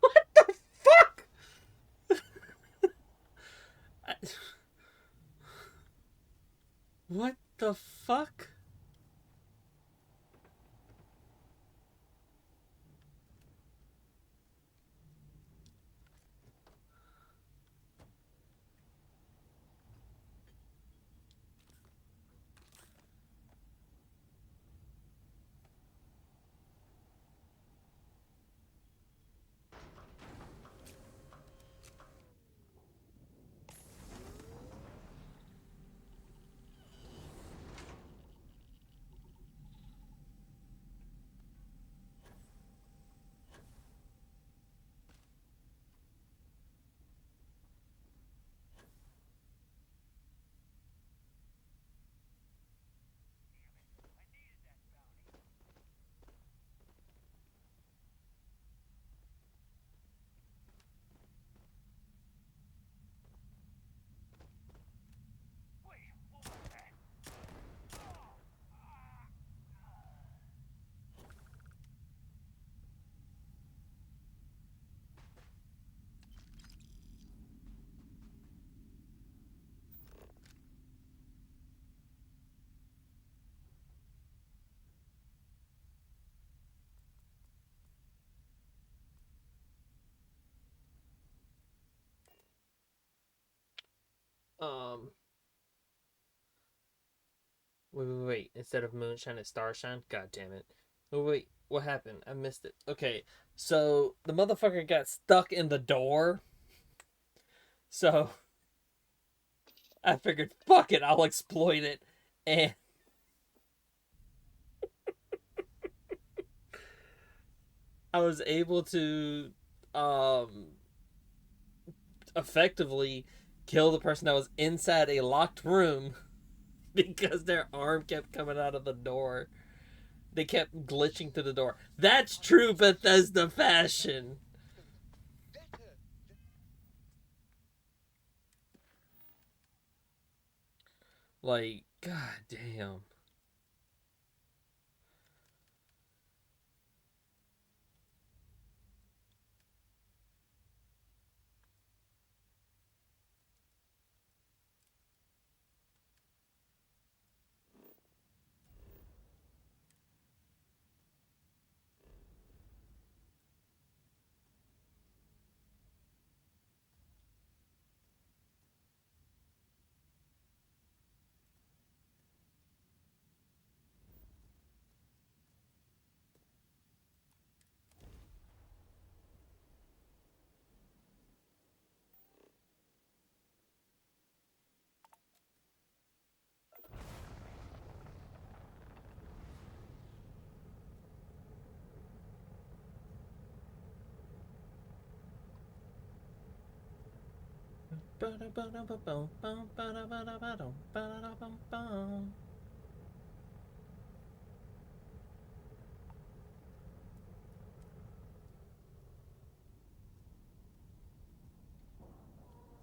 What the fuck? What the fuck? Um, wait. Instead of moonshine, it's starshine? God damn it. Oh, wait. What happened? I missed it. Okay, so the motherfucker got stuck in the door. So I figured, fuck it, I'll exploit it. And I was able to um effectively kill the person that was inside a locked room because their arm kept coming out of the door. They kept glitching through the door. That's true Bethesda fashion. Like, god damn.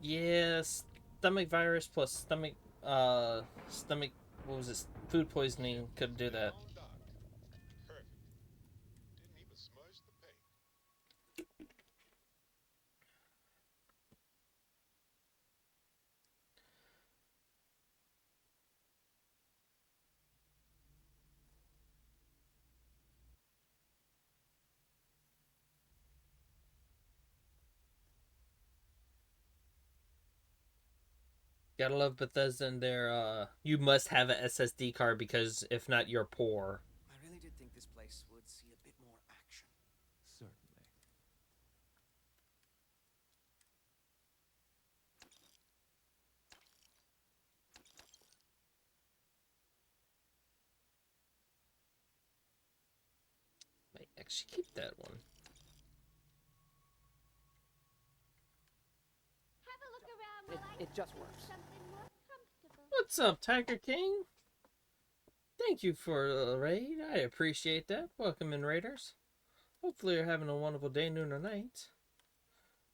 Yeah, stomach virus plus stomach, what was this, food poisoning could do that. On dock. Perfect. Didn't even smudge the paint. Gotta love Bethesda and their you must have a SSD card because if not you're poor. I really did think this place would see a bit more action. Certainly. Might actually keep that one. Have a look around while It just works. something more comfortable. What's up, Tiger King? Thank you for the raid. I appreciate that. Welcome in, raiders. Hopefully you're having a wonderful day, noon, or night.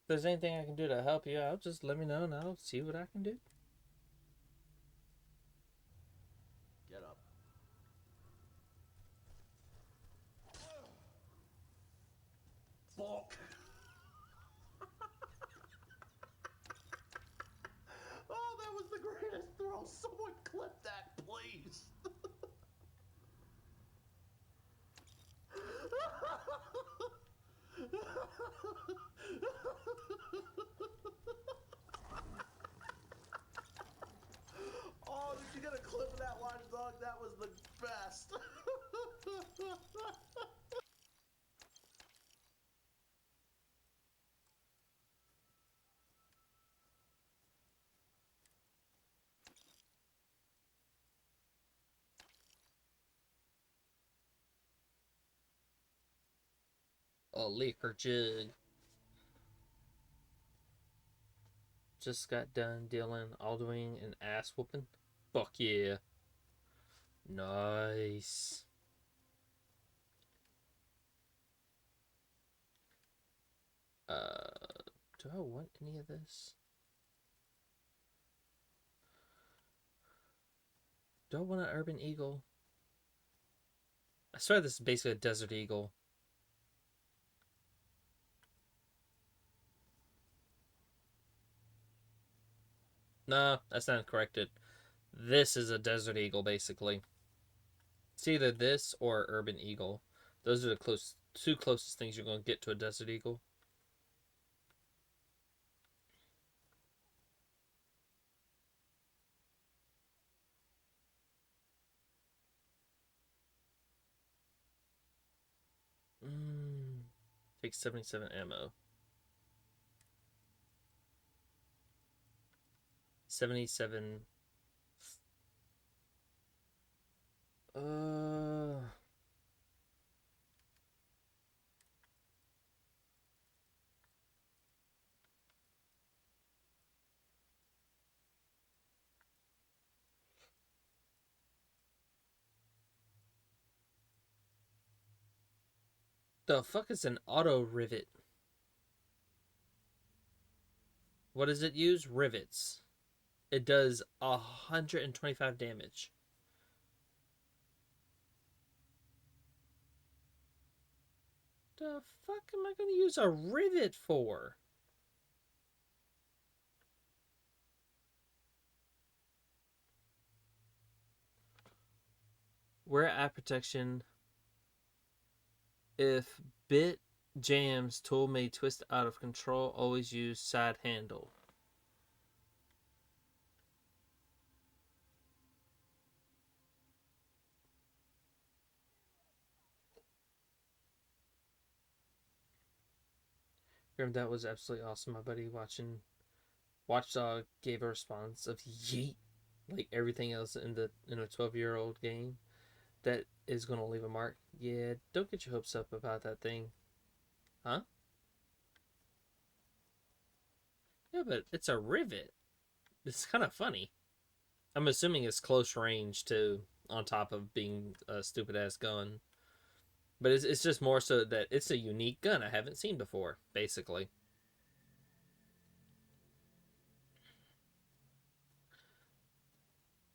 If there's anything I can do to help you out, just let me know and I'll see what I can do. Get up. Fuck. Oh, that was the greatest throw. Someone clip that, please. Oh, did you get a clip of that, Watchdog? That was the best. A liquor jug. Just got done dealing Alduin and ass whooping. Fuck yeah. Nice. Do I want any of this? Do I want an urban eagle? I swear this is basically a desert eagle. Nah, that's not corrected. This is a desert eagle, basically. It's either this or urban eagle. Those are the two closest things you're going to get to a desert eagle. Take 77 ammo. 77. The fuck is an auto rivet? What does it use? Rivets. It does 125 damage. The fuck am I going to use a rivet for? Wear eye protection. If bit jams, tool may twist out of control. Always use side handle. Grim, that was absolutely awesome. My buddy watching Watchdog gave a response of yeet, like everything else in a 12-year-old game that is gonna leave a mark. Yeah, don't get your hopes up about that thing. Huh? Yeah, but it's a rivet. It's kind of funny. I'm assuming it's close range too, on top of being a stupid ass gun. But it's just more so that it's a unique gun I haven't seen before, basically.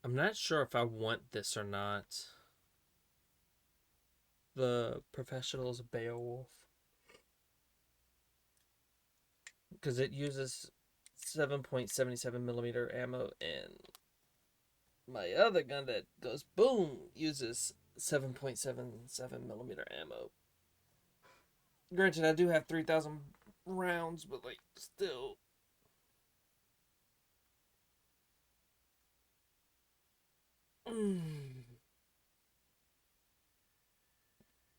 I'm not sure if I want this or not. The Professional's Beowulf. Because it uses 7.77 millimeter ammo, and my other gun that goes boom uses 7.77 millimeter ammo. Granted, I do have 3,000 rounds, but like still.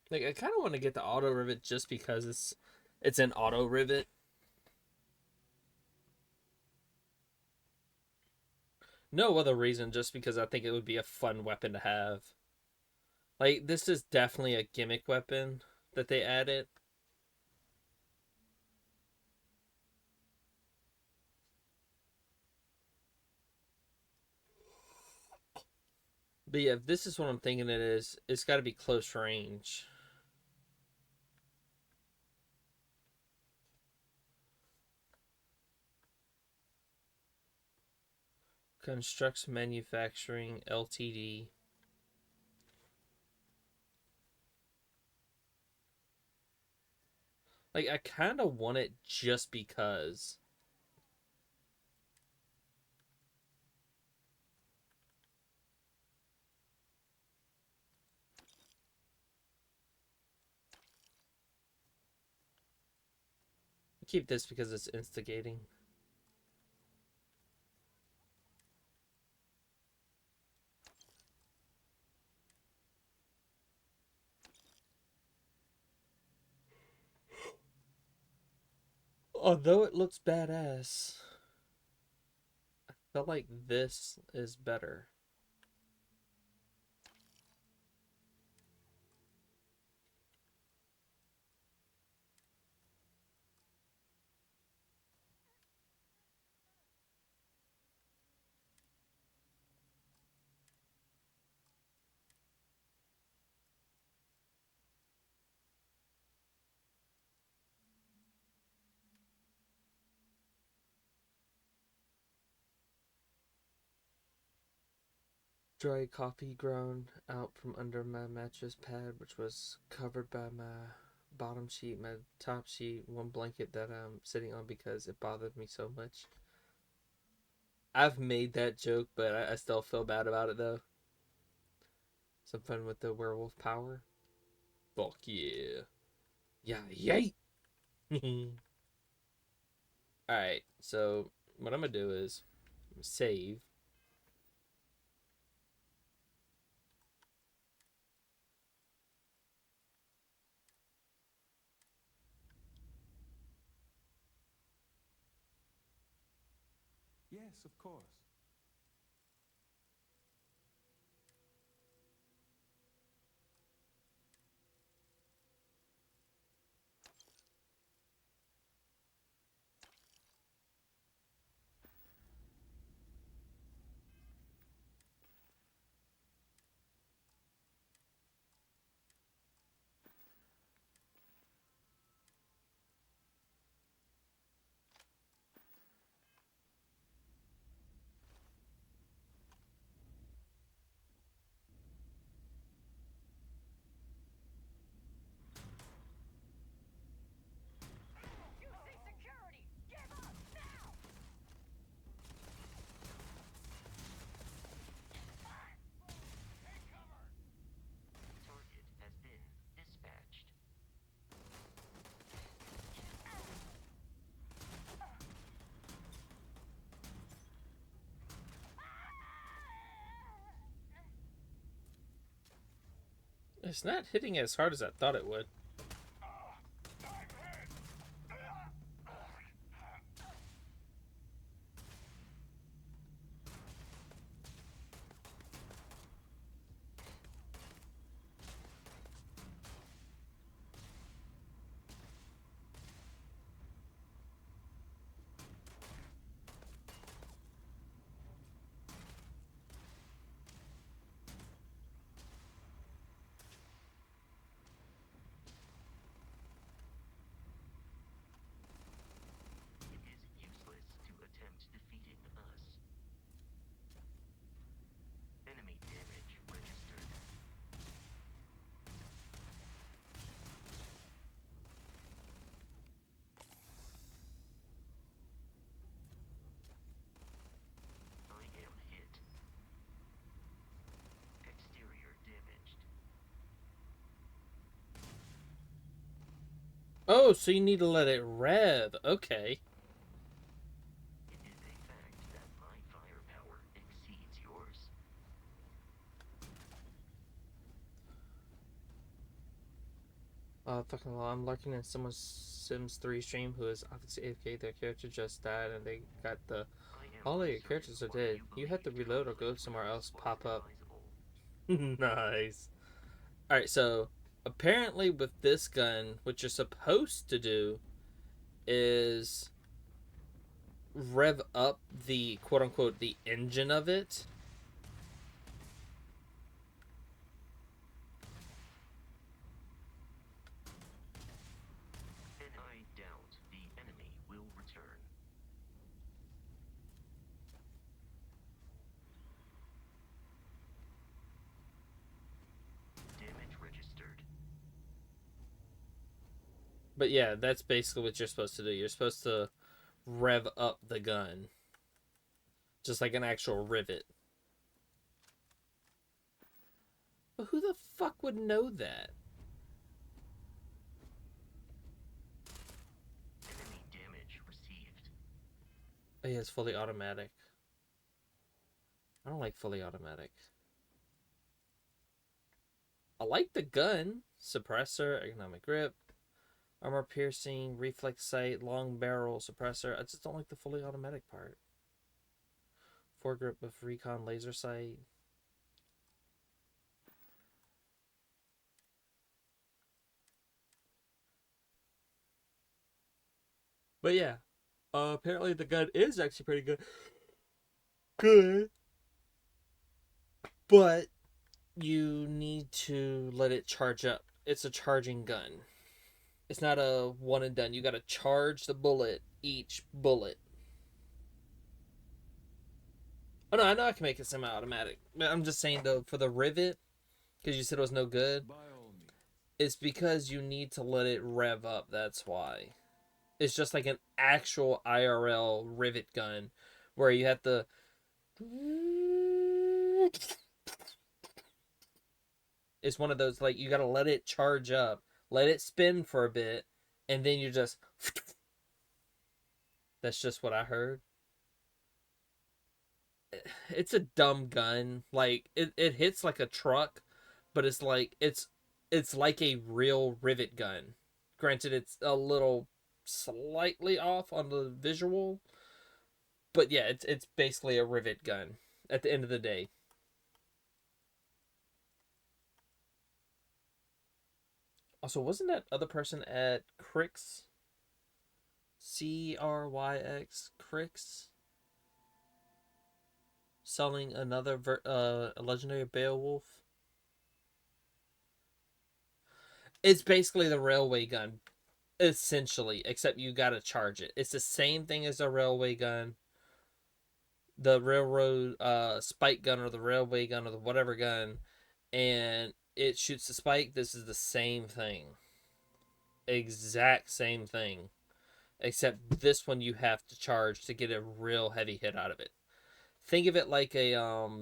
Like I kind of want to get the auto rivet just because it's an auto rivet. No other reason, just because I think it would be a fun weapon to have. Like, this is definitely a gimmick weapon that they added. But yeah, if this is what I'm thinking it is, it's got to be close range. Constructs Manufacturing Ltd. Like, I kind of want it just because. Keep this because it's instigating. Although it looks badass, I feel like this is better. Dry coffee ground out from under my mattress pad, which was covered by my bottom sheet, my top sheet, one blanket that I'm sitting on because it bothered me so much. I've made that joke, but I still feel bad about it though. Some fun with the werewolf power. Fuck yeah. Yeah, yay! Alright, so what I'm gonna do is save. Yes, of course. It's not hitting as hard as I thought it would. Oh, so you need to let it rev. Okay. It is a fact that my firepower exceeds yours. Fucking well, I'm lurking in someone's Sims 3 stream who is obviously AFK. Their character just died and they got the... All of your characters are dead. You have to reload or go somewhere else, pop up. Nice. Alright, so apparently with this gun, what you're supposed to do is rev up the quote-unquote the engine of it. And I doubt the enemy will return. Damage registered. But yeah, that's basically what you're supposed to do. You're supposed to rev up the gun. Just like an actual rivet. But who the fuck would know that? Enemy damage received. Oh yeah, it's fully automatic. I don't like fully automatic. I like the gun. Suppressor, economic grip, armor piercing, reflex sight, long barrel, suppressor. I just don't like the fully automatic part. Foregrip with recon laser sight. But yeah, apparently the gun is actually pretty good. Good. But you need to let it charge up. It's a charging gun. It's not a one and done. You gotta charge the bullet, each bullet. Oh no, I know I can make it semi-automatic. But I'm just saying though, for the rivet, because you said it was no good, it's because you need to let it rev up. That's why. It's just like an actual IRL rivet gun, where you have to. It's one of those like you gotta let it charge up, let it spin for a bit, and then you just. That's just what I heard. It's a dumb gun. Like it hits like a truck, but it's like a real rivet gun. Granted, it's a little slightly off on the visual, but yeah, it's basically a rivet gun at the end of the day. Also, wasn't that other person at Crix? CRYX Crix selling another a legendary Beowulf? It's basically the railway gun, essentially, except you gotta charge it. It's the same thing as a railway gun, the railroad spike gun or the railway gun or the whatever gun, and it shoots the spike. This is the same thing, exact same thing, except this one you have to charge to get a real heavy hit out of it. Think of it like a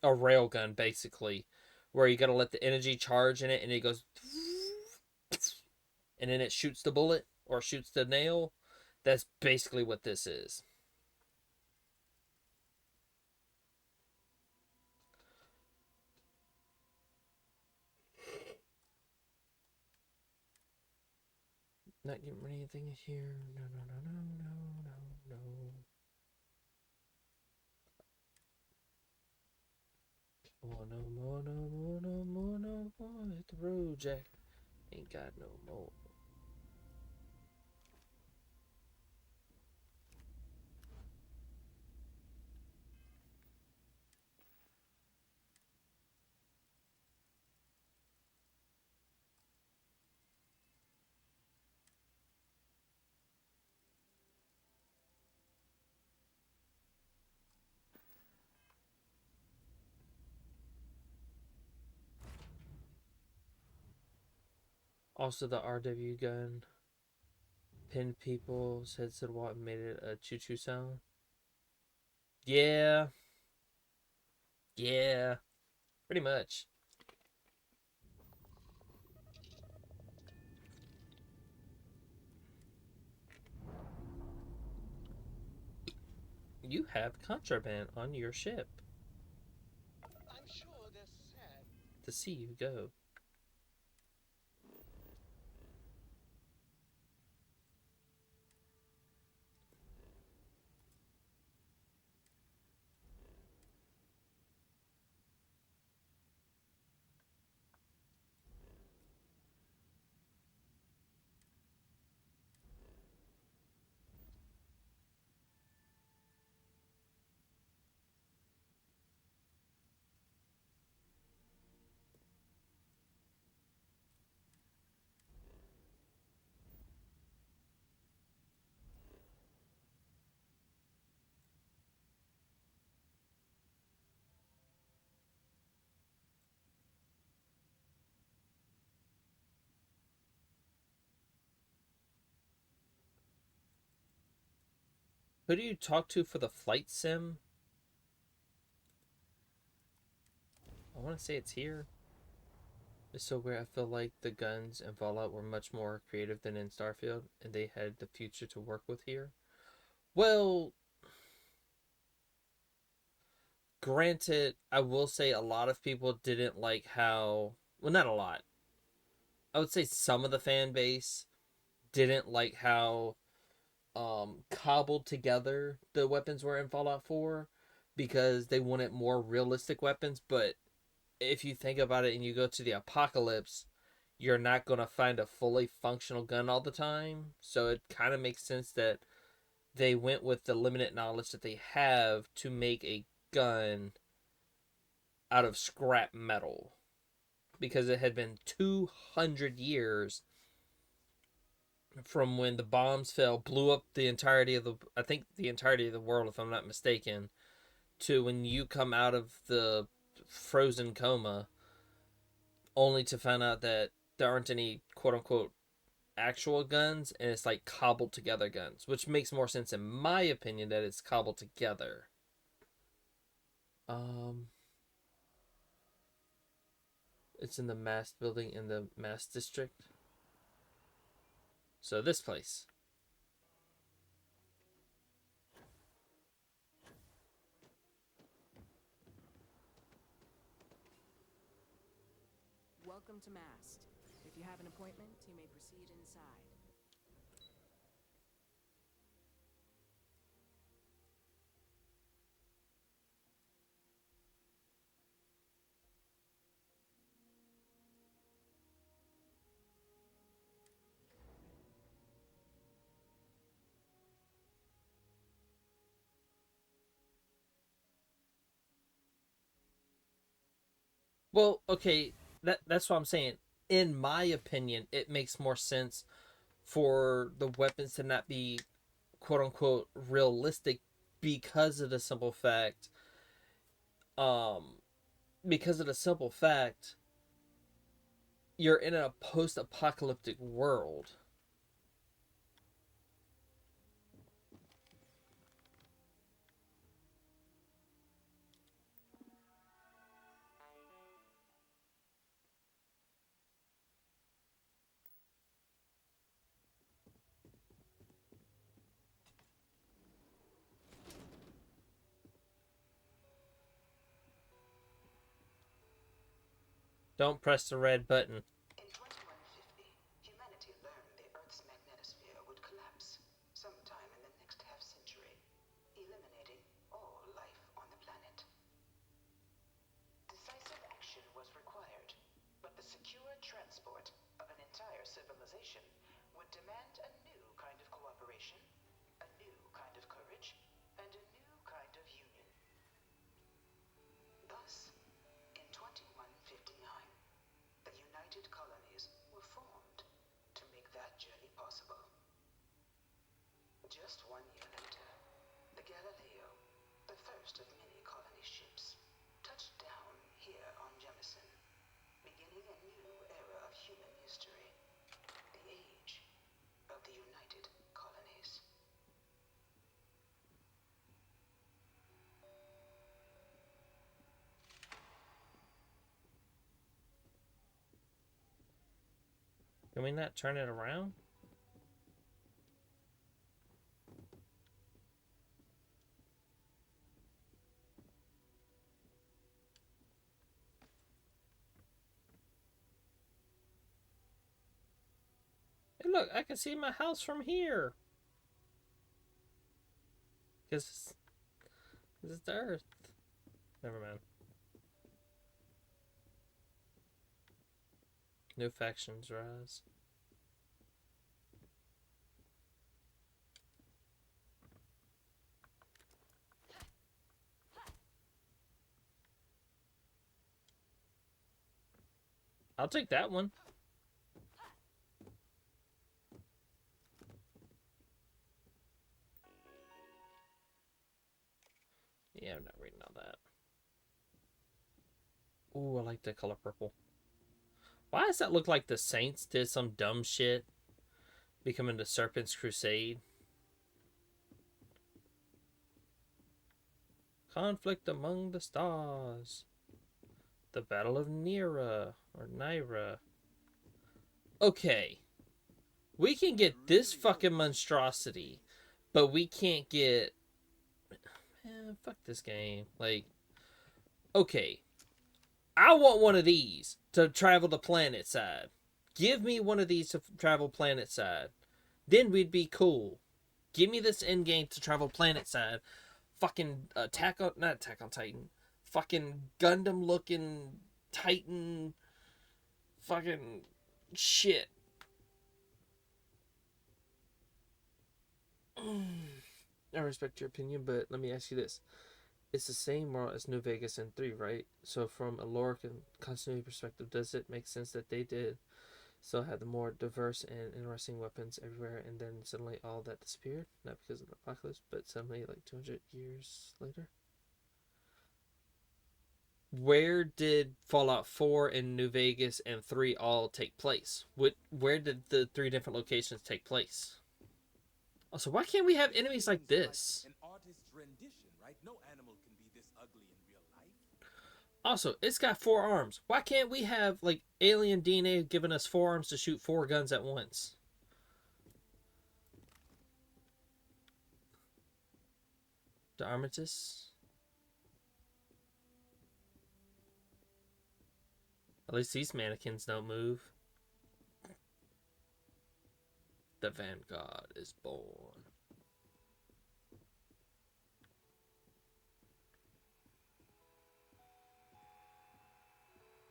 rail gun basically, where you gotta let the energy charge in it and it goes and then it shoots the bullet or shoots the nail. That's basically what this is. Not getting anything here. No, no, no, no, no, no, no. Oh, no more, no more, no more, no more. Hit the road, Jack. Ain't got no more. Also, the RW gun pinned people, said what made it a choo choo sound. Yeah. Yeah. Pretty much. You have contraband on your ship. I'm sure they're sad. To see you go. Who do you talk to for the flight sim? I want to say it's here. It's so weird. I feel like the guns in Fallout were much more creative than in Starfield, and they had the future to work with here. Well, granted, I will say a lot of people didn't like how. Well, not a lot. I would say some of the fan base didn't like how cobbled together the weapons were in Fallout 4 because they wanted more realistic weapons, but if you think about it and you go to the apocalypse, you're not going to find a fully functional gun all the time. So it kind of makes sense that they went with the limited knowledge that they have to make a gun out of scrap metal because it had been 200 years from when the bombs fell, blew up the entirety of the, I think the entirety of the world, if I'm not mistaken, to when you come out of the frozen coma, only to find out that there aren't any quote unquote actual guns and it's like cobbled together guns, which makes more sense in my opinion that it's cobbled together. Um, it's in the Mast building in the Mast district. So this place. Welcome to Mast. If you have an appointment, you may proceed inside. Well, okay, that's what I'm saying. In my opinion, it makes more sense for the weapons to not be quote unquote realistic because of the simple fact um because of the simple fact you're in a post-apocalyptic world. Don't press the red button. In 2150, humanity learned the Earth's magnetosphere would collapse sometime in the next half-century, eliminating all life on the planet. Decisive action was required, but the secure transport of an entire civilization would demand a new kind of cooperation, a new kind of courage, and a new kind of union. Thus, in 2159, the United Colonies were formed to make that journey possible. Just 1 year later, the Galileo, the first of many colony ships, touched down here on Jemison, beginning a new era of human history, the age of the United Colonies. Can we not turn it around? look, I can see my house from here. Because it's the Earth. Never mind. New factions rise. I'll take that one. Yeah, I'm not reading all that. Ooh, I like the color purple. Why does that look like the Saints did some dumb shit? Becoming the Serpent's Crusade. Conflict among the stars. The Battle of Nira. Or Nyra. Okay. We can get this fucking monstrosity. But we can't get... Man, fuck this game. Like... Okay. I want one of these to travel the planet side. Give me one of these to travel planet side. Then we'd be cool. Give me this end game to travel planet side. Fucking not Attack on Titan. Fucking Gundam looking Titan. Fucking shit. I respect your opinion, but let me ask you this. It's the same world as New Vegas and 3, right? So from a lore and continuity perspective, does it make sense that they did still have the more diverse and interesting weapons everywhere, and then suddenly all that disappeared? Not because of the apocalypse, but suddenly like 200 years later? Where did Fallout 4 and New Vegas and 3 all take place? Where did the 3 different locations take place? Also, why can't we have enemies like this? An artist's rendition, right? No animal can be this ugly in real life. Also, it's got 4 arms. Why can't we have, like, alien DNA giving us 4 arms to shoot 4 guns at once? The Armistice? At least these mannequins don't move. The Vanguard is born.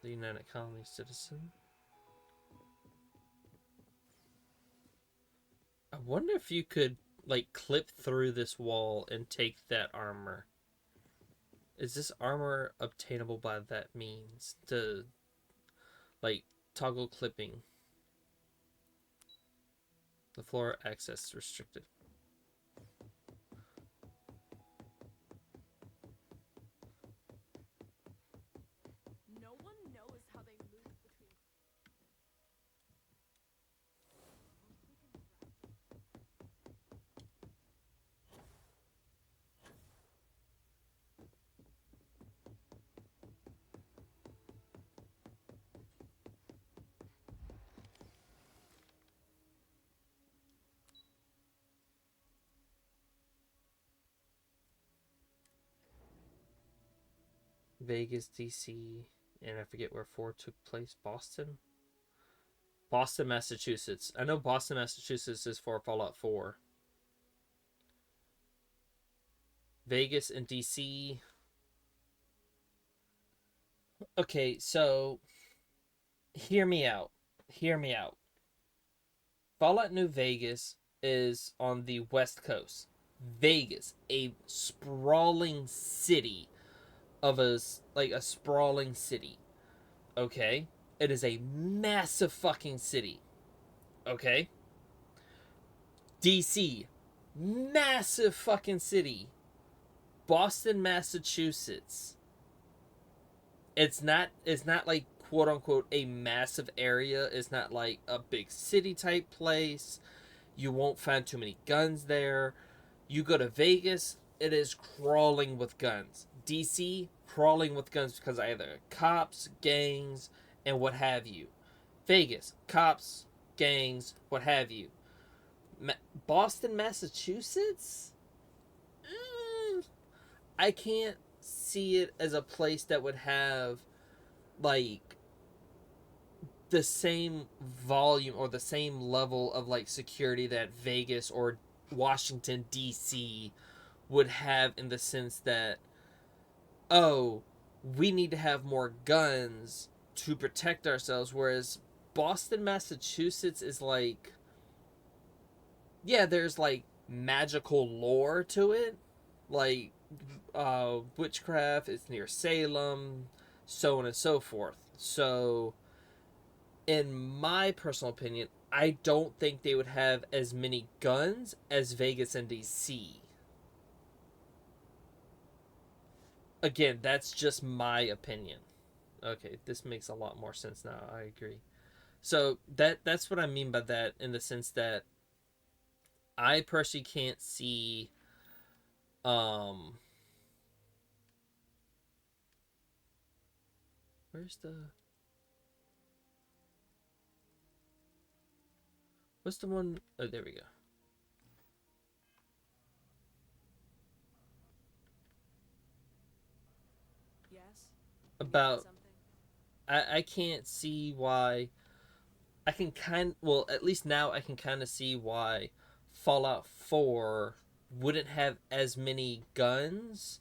The United Colony citizen. I wonder if you could, like, clip through this wall and take that armor. Is this armor obtainable by that means? To, like, toggle clipping. The floor access restricted. No one knows how they move between. Vegas, DC, and I forget where 4 took place. Boston? Boston, Massachusetts. I know Boston, Massachusetts is for Fallout 4. Vegas and DC. Okay, so hear me out. Hear me out. Fallout New Vegas is on the West Coast. Vegas, a sprawling city of a sprawling city. Okay? It is a massive fucking city. Okay? DC, massive fucking city. Boston, Massachusetts. It's not like quote unquote a massive area. It's not like a big city type place. You won't find too many guns there. You go to Vegas, it is crawling with guns. DC, crawling with guns because either cops, gangs, and what have you. Vegas, cops, gangs, what have you. Boston, Massachusetts? I can't see it as a place that would have, like, the same volume or the same level of like security that Vegas or Washington D.C. would have, in the sense that, oh, we need to have more guns to protect ourselves, whereas Boston, Massachusetts is like, yeah, there's like magical lore to it, like witchcraft, it's near Salem, so on and so forth. So in my personal opinion, I don't think they would have as many guns as Vegas and DC. Again, that's just my opinion. Okay, this makes a lot more sense now. I agree. So that's what I mean by that, in the sense that I personally can't see um where's the what's the one, oh, there we go. Yes? About I can't see why. I can well, at least now I can kind of see why Fallout 4 wouldn't have as many guns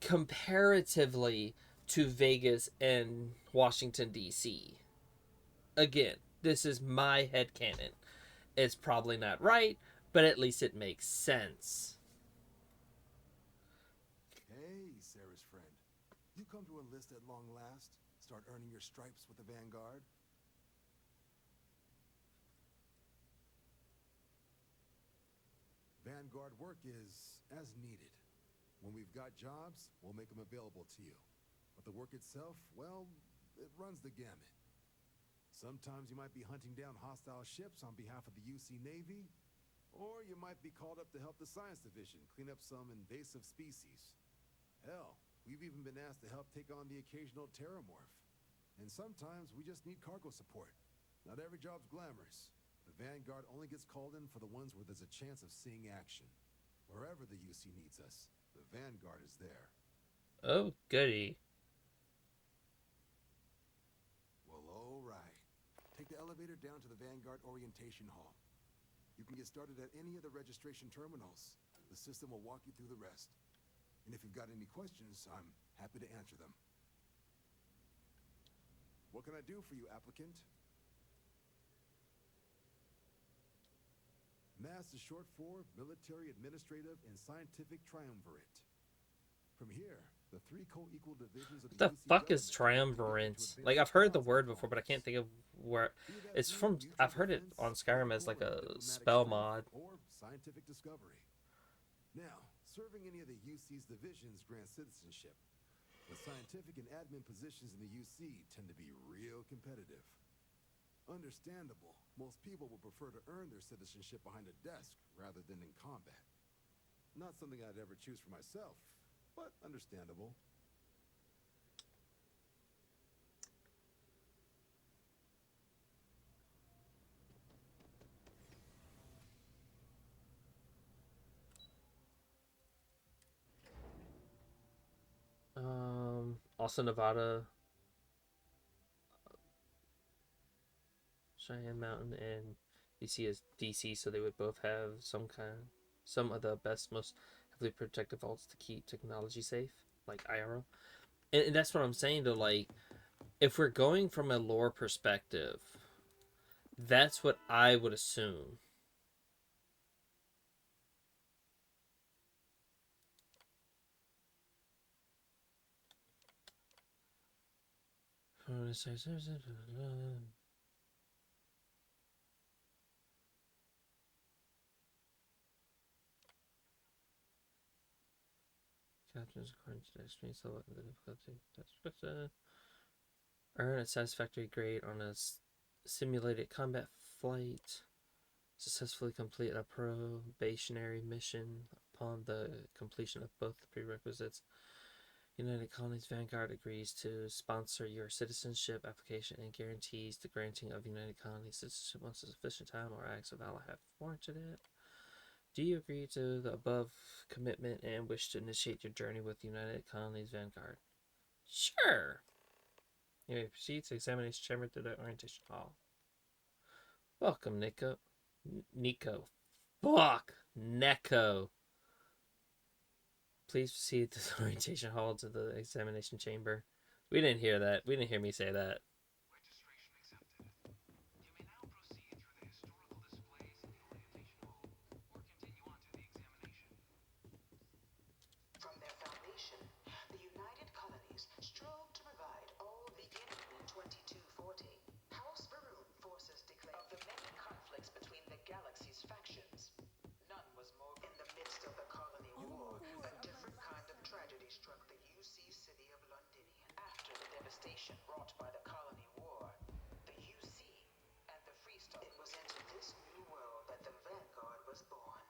comparatively to Vegas and Washington D.C. Again, this is my headcanon. It's probably not right, but at least it makes sense. Hey, Sarah's friend. You come to enlist at long last? Start earning your stripes with the Vanguard? Vanguard work is as needed. When we've got jobs, we'll make them available to you. But the work itself, well, it runs the gamut. Sometimes you might be hunting down hostile ships on behalf of the UC Navy, or you might be called up to help the Science Division clean up some invasive species. Hell, we've even been asked to help take on the occasional terramorph. And sometimes we just need cargo support. Not every job's glamorous. The Vanguard only gets called in for the ones where there's a chance of seeing action. Wherever the UC needs us, the Vanguard is there. Oh, goody. Well, all right. Take the elevator down to the Vanguard Orientation Hall. You can get started at any of the registration terminals. The system will walk you through the rest. And if you've got any questions, I'm happy to answer them. What can I do for you, applicant? MASS is short for Military Administrative and Scientific Triumvirate. From here, the three co-equal divisions of What the fuck is triumvirate? Like, I've heard the word before, but I can't think of where it's from. I've heard it on Skyrim as like a spell mod. Or scientific discovery. Now, serving any of the UC's divisions grants citizenship. The scientific and admin positions in the UC tend to be real competitive. Understandable. Most people would prefer to earn their citizenship behind a desk rather than in combat. Not something I'd ever choose for myself, but understandable. Also Nevada, Cheyenne Mountain, and DC is DC, so they would both have some of the best, most heavily protected vaults to keep technology safe, like IRO. And that's what I'm saying, though. Like, if we're going from a lore perspective, that's what I would assume. Captains according to the extreme level of the difficulty. Earn a satisfactory grade on a simulated combat flight. Successfully complete a probationary mission upon the completion of both the prerequisites. United Colonies Vanguard agrees to sponsor your citizenship application and guarantees the granting of United Colonies citizenship once a sufficient time or acts of valor have warranted it. Do you agree to the above commitment and wish to initiate your journey with United Colonies Vanguard? Sure. You may proceed to examination chamber through the orientation hall. Welcome, Neko. Neko. Fuck! Neko. Please proceed to the orientation hall to the examination chamber. We didn't hear that. We didn't hear me say that. Registration accepted. You may now proceed through the historical displays in the orientation hall, or continue on to the examination. From their foundation, the United Colonies strove to provide all beginning in 2240. House Varun forces declare of the many conflicts between the galaxy's factions. None was more in the midst of the colony war. A different kind of tragedy struck the UC city of Londinian. After the devastation wrought by the colony war, the UC and the Free Star. It was into this new world that the Vanguard was born.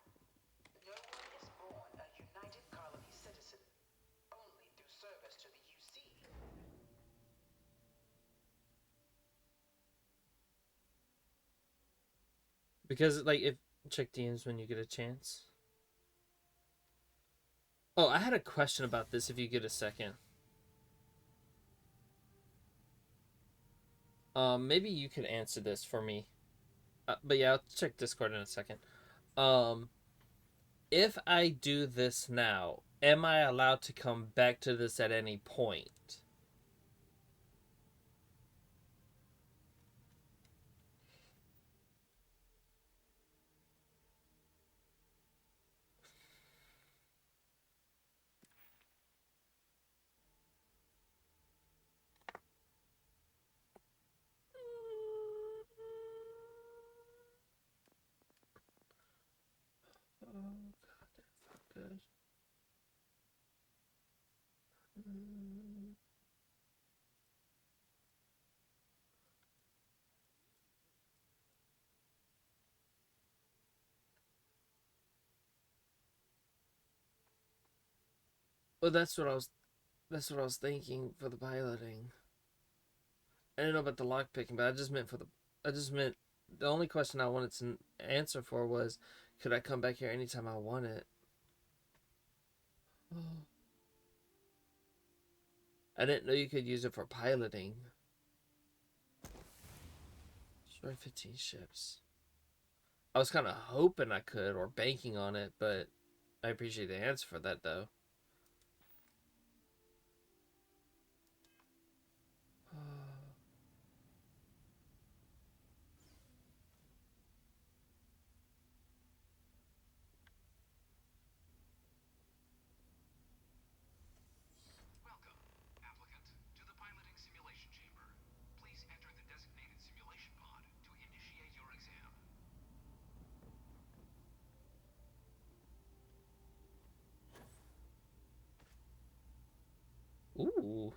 No one is born a United Colony citizen, only through service to the UC. Because, like, if check DMs when you get a chance. Oh, I had a question about this if you get a second. Maybe you could answer this for me. But yeah, I'll check Discord in a second. If I do this now, am I allowed to come back to this at any point? Oh god, that felt good. Well, that's what I was thinking for the piloting. I didn't know about the lock picking, but I just meant the only question I wanted to answer for was, could I come back here anytime I want it? I didn't know you could use it for piloting. Destroy 15 ships. I was kind of hoping I could, or banking on it, but I appreciate the answer for that, though. Welcome, applicant, to the piloting simulation chamber. Please enter the designated simulation pod to initiate your exam. Ooh.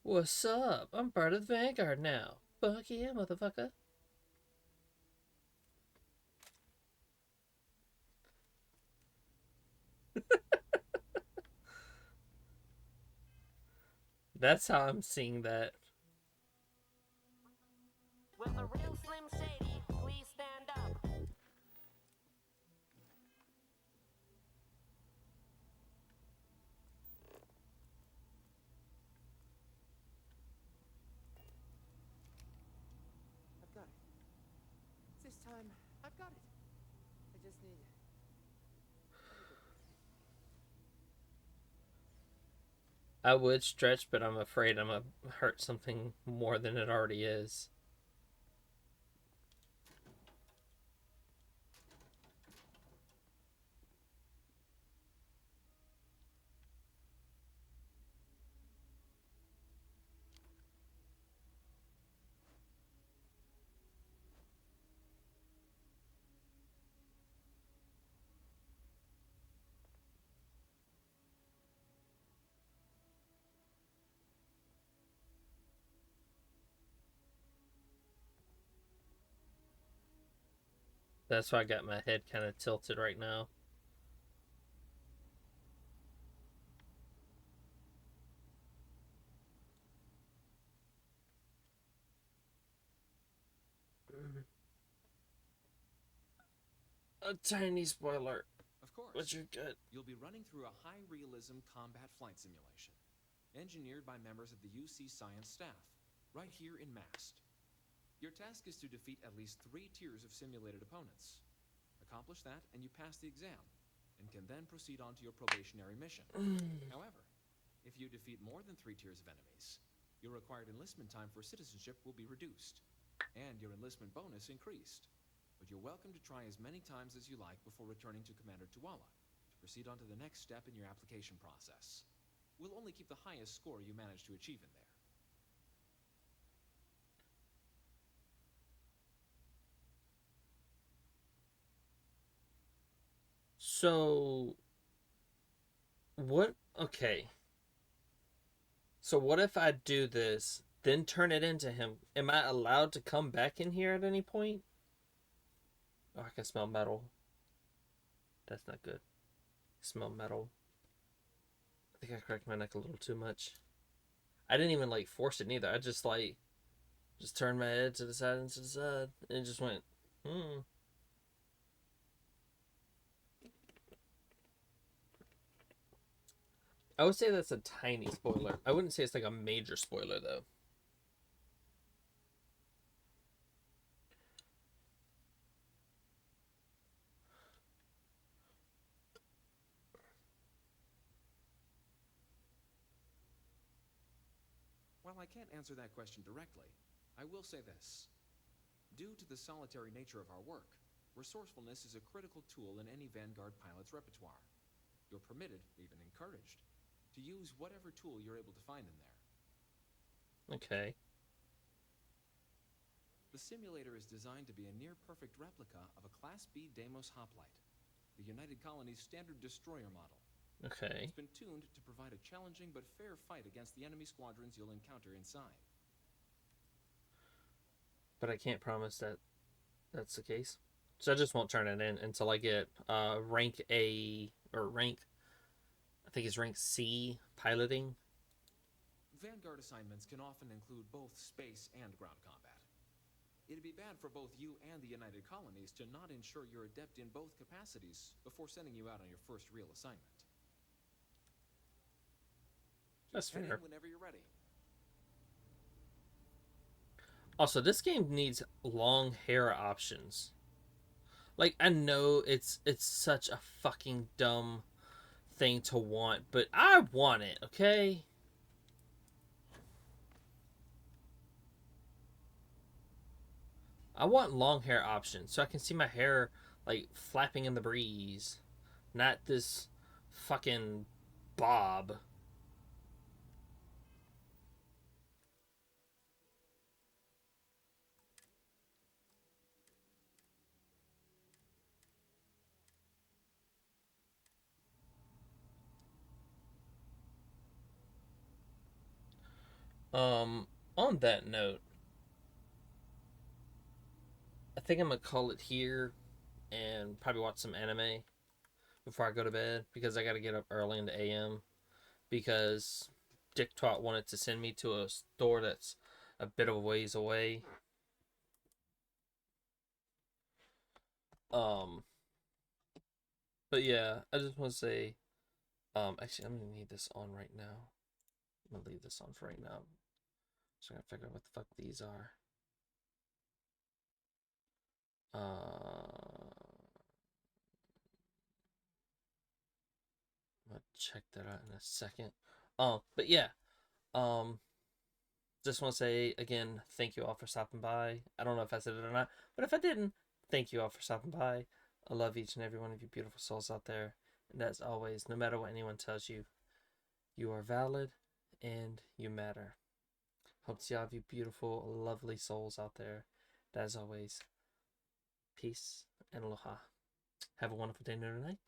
What's up? I'm part of the Vanguard now. Fuck yeah, motherfucker. That's how I'm seeing that. Will the real Slim Shady please stand up? I've got it. This time, I've got it. I just need I would stretch, but I'm afraid I'm gonna hurt something more than it already is. That's why I got my head kind of tilted right now. A tiny spoiler. Of course. But you're good. You'll be running through a high-realism combat flight simulation, engineered by members of the UC Science staff, right here in Mast. Your task is to defeat at least 3 tiers of simulated opponents. Accomplish that, and you pass the exam, and can then proceed on to your probationary mission. However, if you defeat more than 3 tiers of enemies, your required enlistment time for citizenship will be reduced, and your enlistment bonus increased. But you're welcome to try as many times as you like before returning to Commander Tuala to proceed on to the next step in your application process. We'll only keep the highest score you manage to achieve in there. So, what? Okay. So what if I do this, then turn it into him? Am I allowed to come back in here at any point? Oh, I can smell metal. That's not good. Smell metal. I think I cracked my neck a little too much. I didn't even like force it neither. I just like turned my head to the side and to the side, and it just went, I would say that's a tiny spoiler. I wouldn't say it's like a major spoiler though. While I can't answer that question directly, I will say this. Due to the solitary nature of our work, resourcefulness is a critical tool in any Vanguard pilot's repertoire. You're permitted, even encouraged, to use whatever tool you're able to find in there. Okay. The simulator is designed to be a near-perfect replica of a Class B Deimos hoplite, the United Colony's standard destroyer model. Okay. It's been tuned to provide a challenging but fair fight against the enemy squadrons you'll encounter inside. But I can't promise that that's the case. So I just won't turn it in until I get rank A or rank, I think it's rank C piloting. Vanguard assignments can often include both space and ground combat. It'd be bad for both you and the United Colonies to not ensure you're adept in both capacities before sending you out on your first real assignment. That's fair. Head in whenever you're ready. Also, this game needs long hair options. Like, I know it's such a fucking dumb thing to want, but I want it, okay? I want long hair options so I can see my hair, like, flapping in the breeze. Not this fucking bob. On that note, I think I'm gonna call it here and probably watch some anime before I go to bed because I gotta get up early in the AM because Dick Twat wanted to send me to a store that's a bit of a ways away. But yeah, I just want to say, actually, I'm gonna need this on right now. I'm gonna leave this on for right now. So I gotta figure out what the fuck these are. I'm gonna check that out in a second. But yeah, just want to say again, thank you all for stopping by. I don't know if I said it or not, but if I didn't, thank you all for stopping by. I love each and every one of you beautiful souls out there. And as always, no matter what anyone tells you, you are valid and you matter. Hope to see all of you beautiful, lovely souls out there. And as always, peace and aloha. Have a wonderful day and night.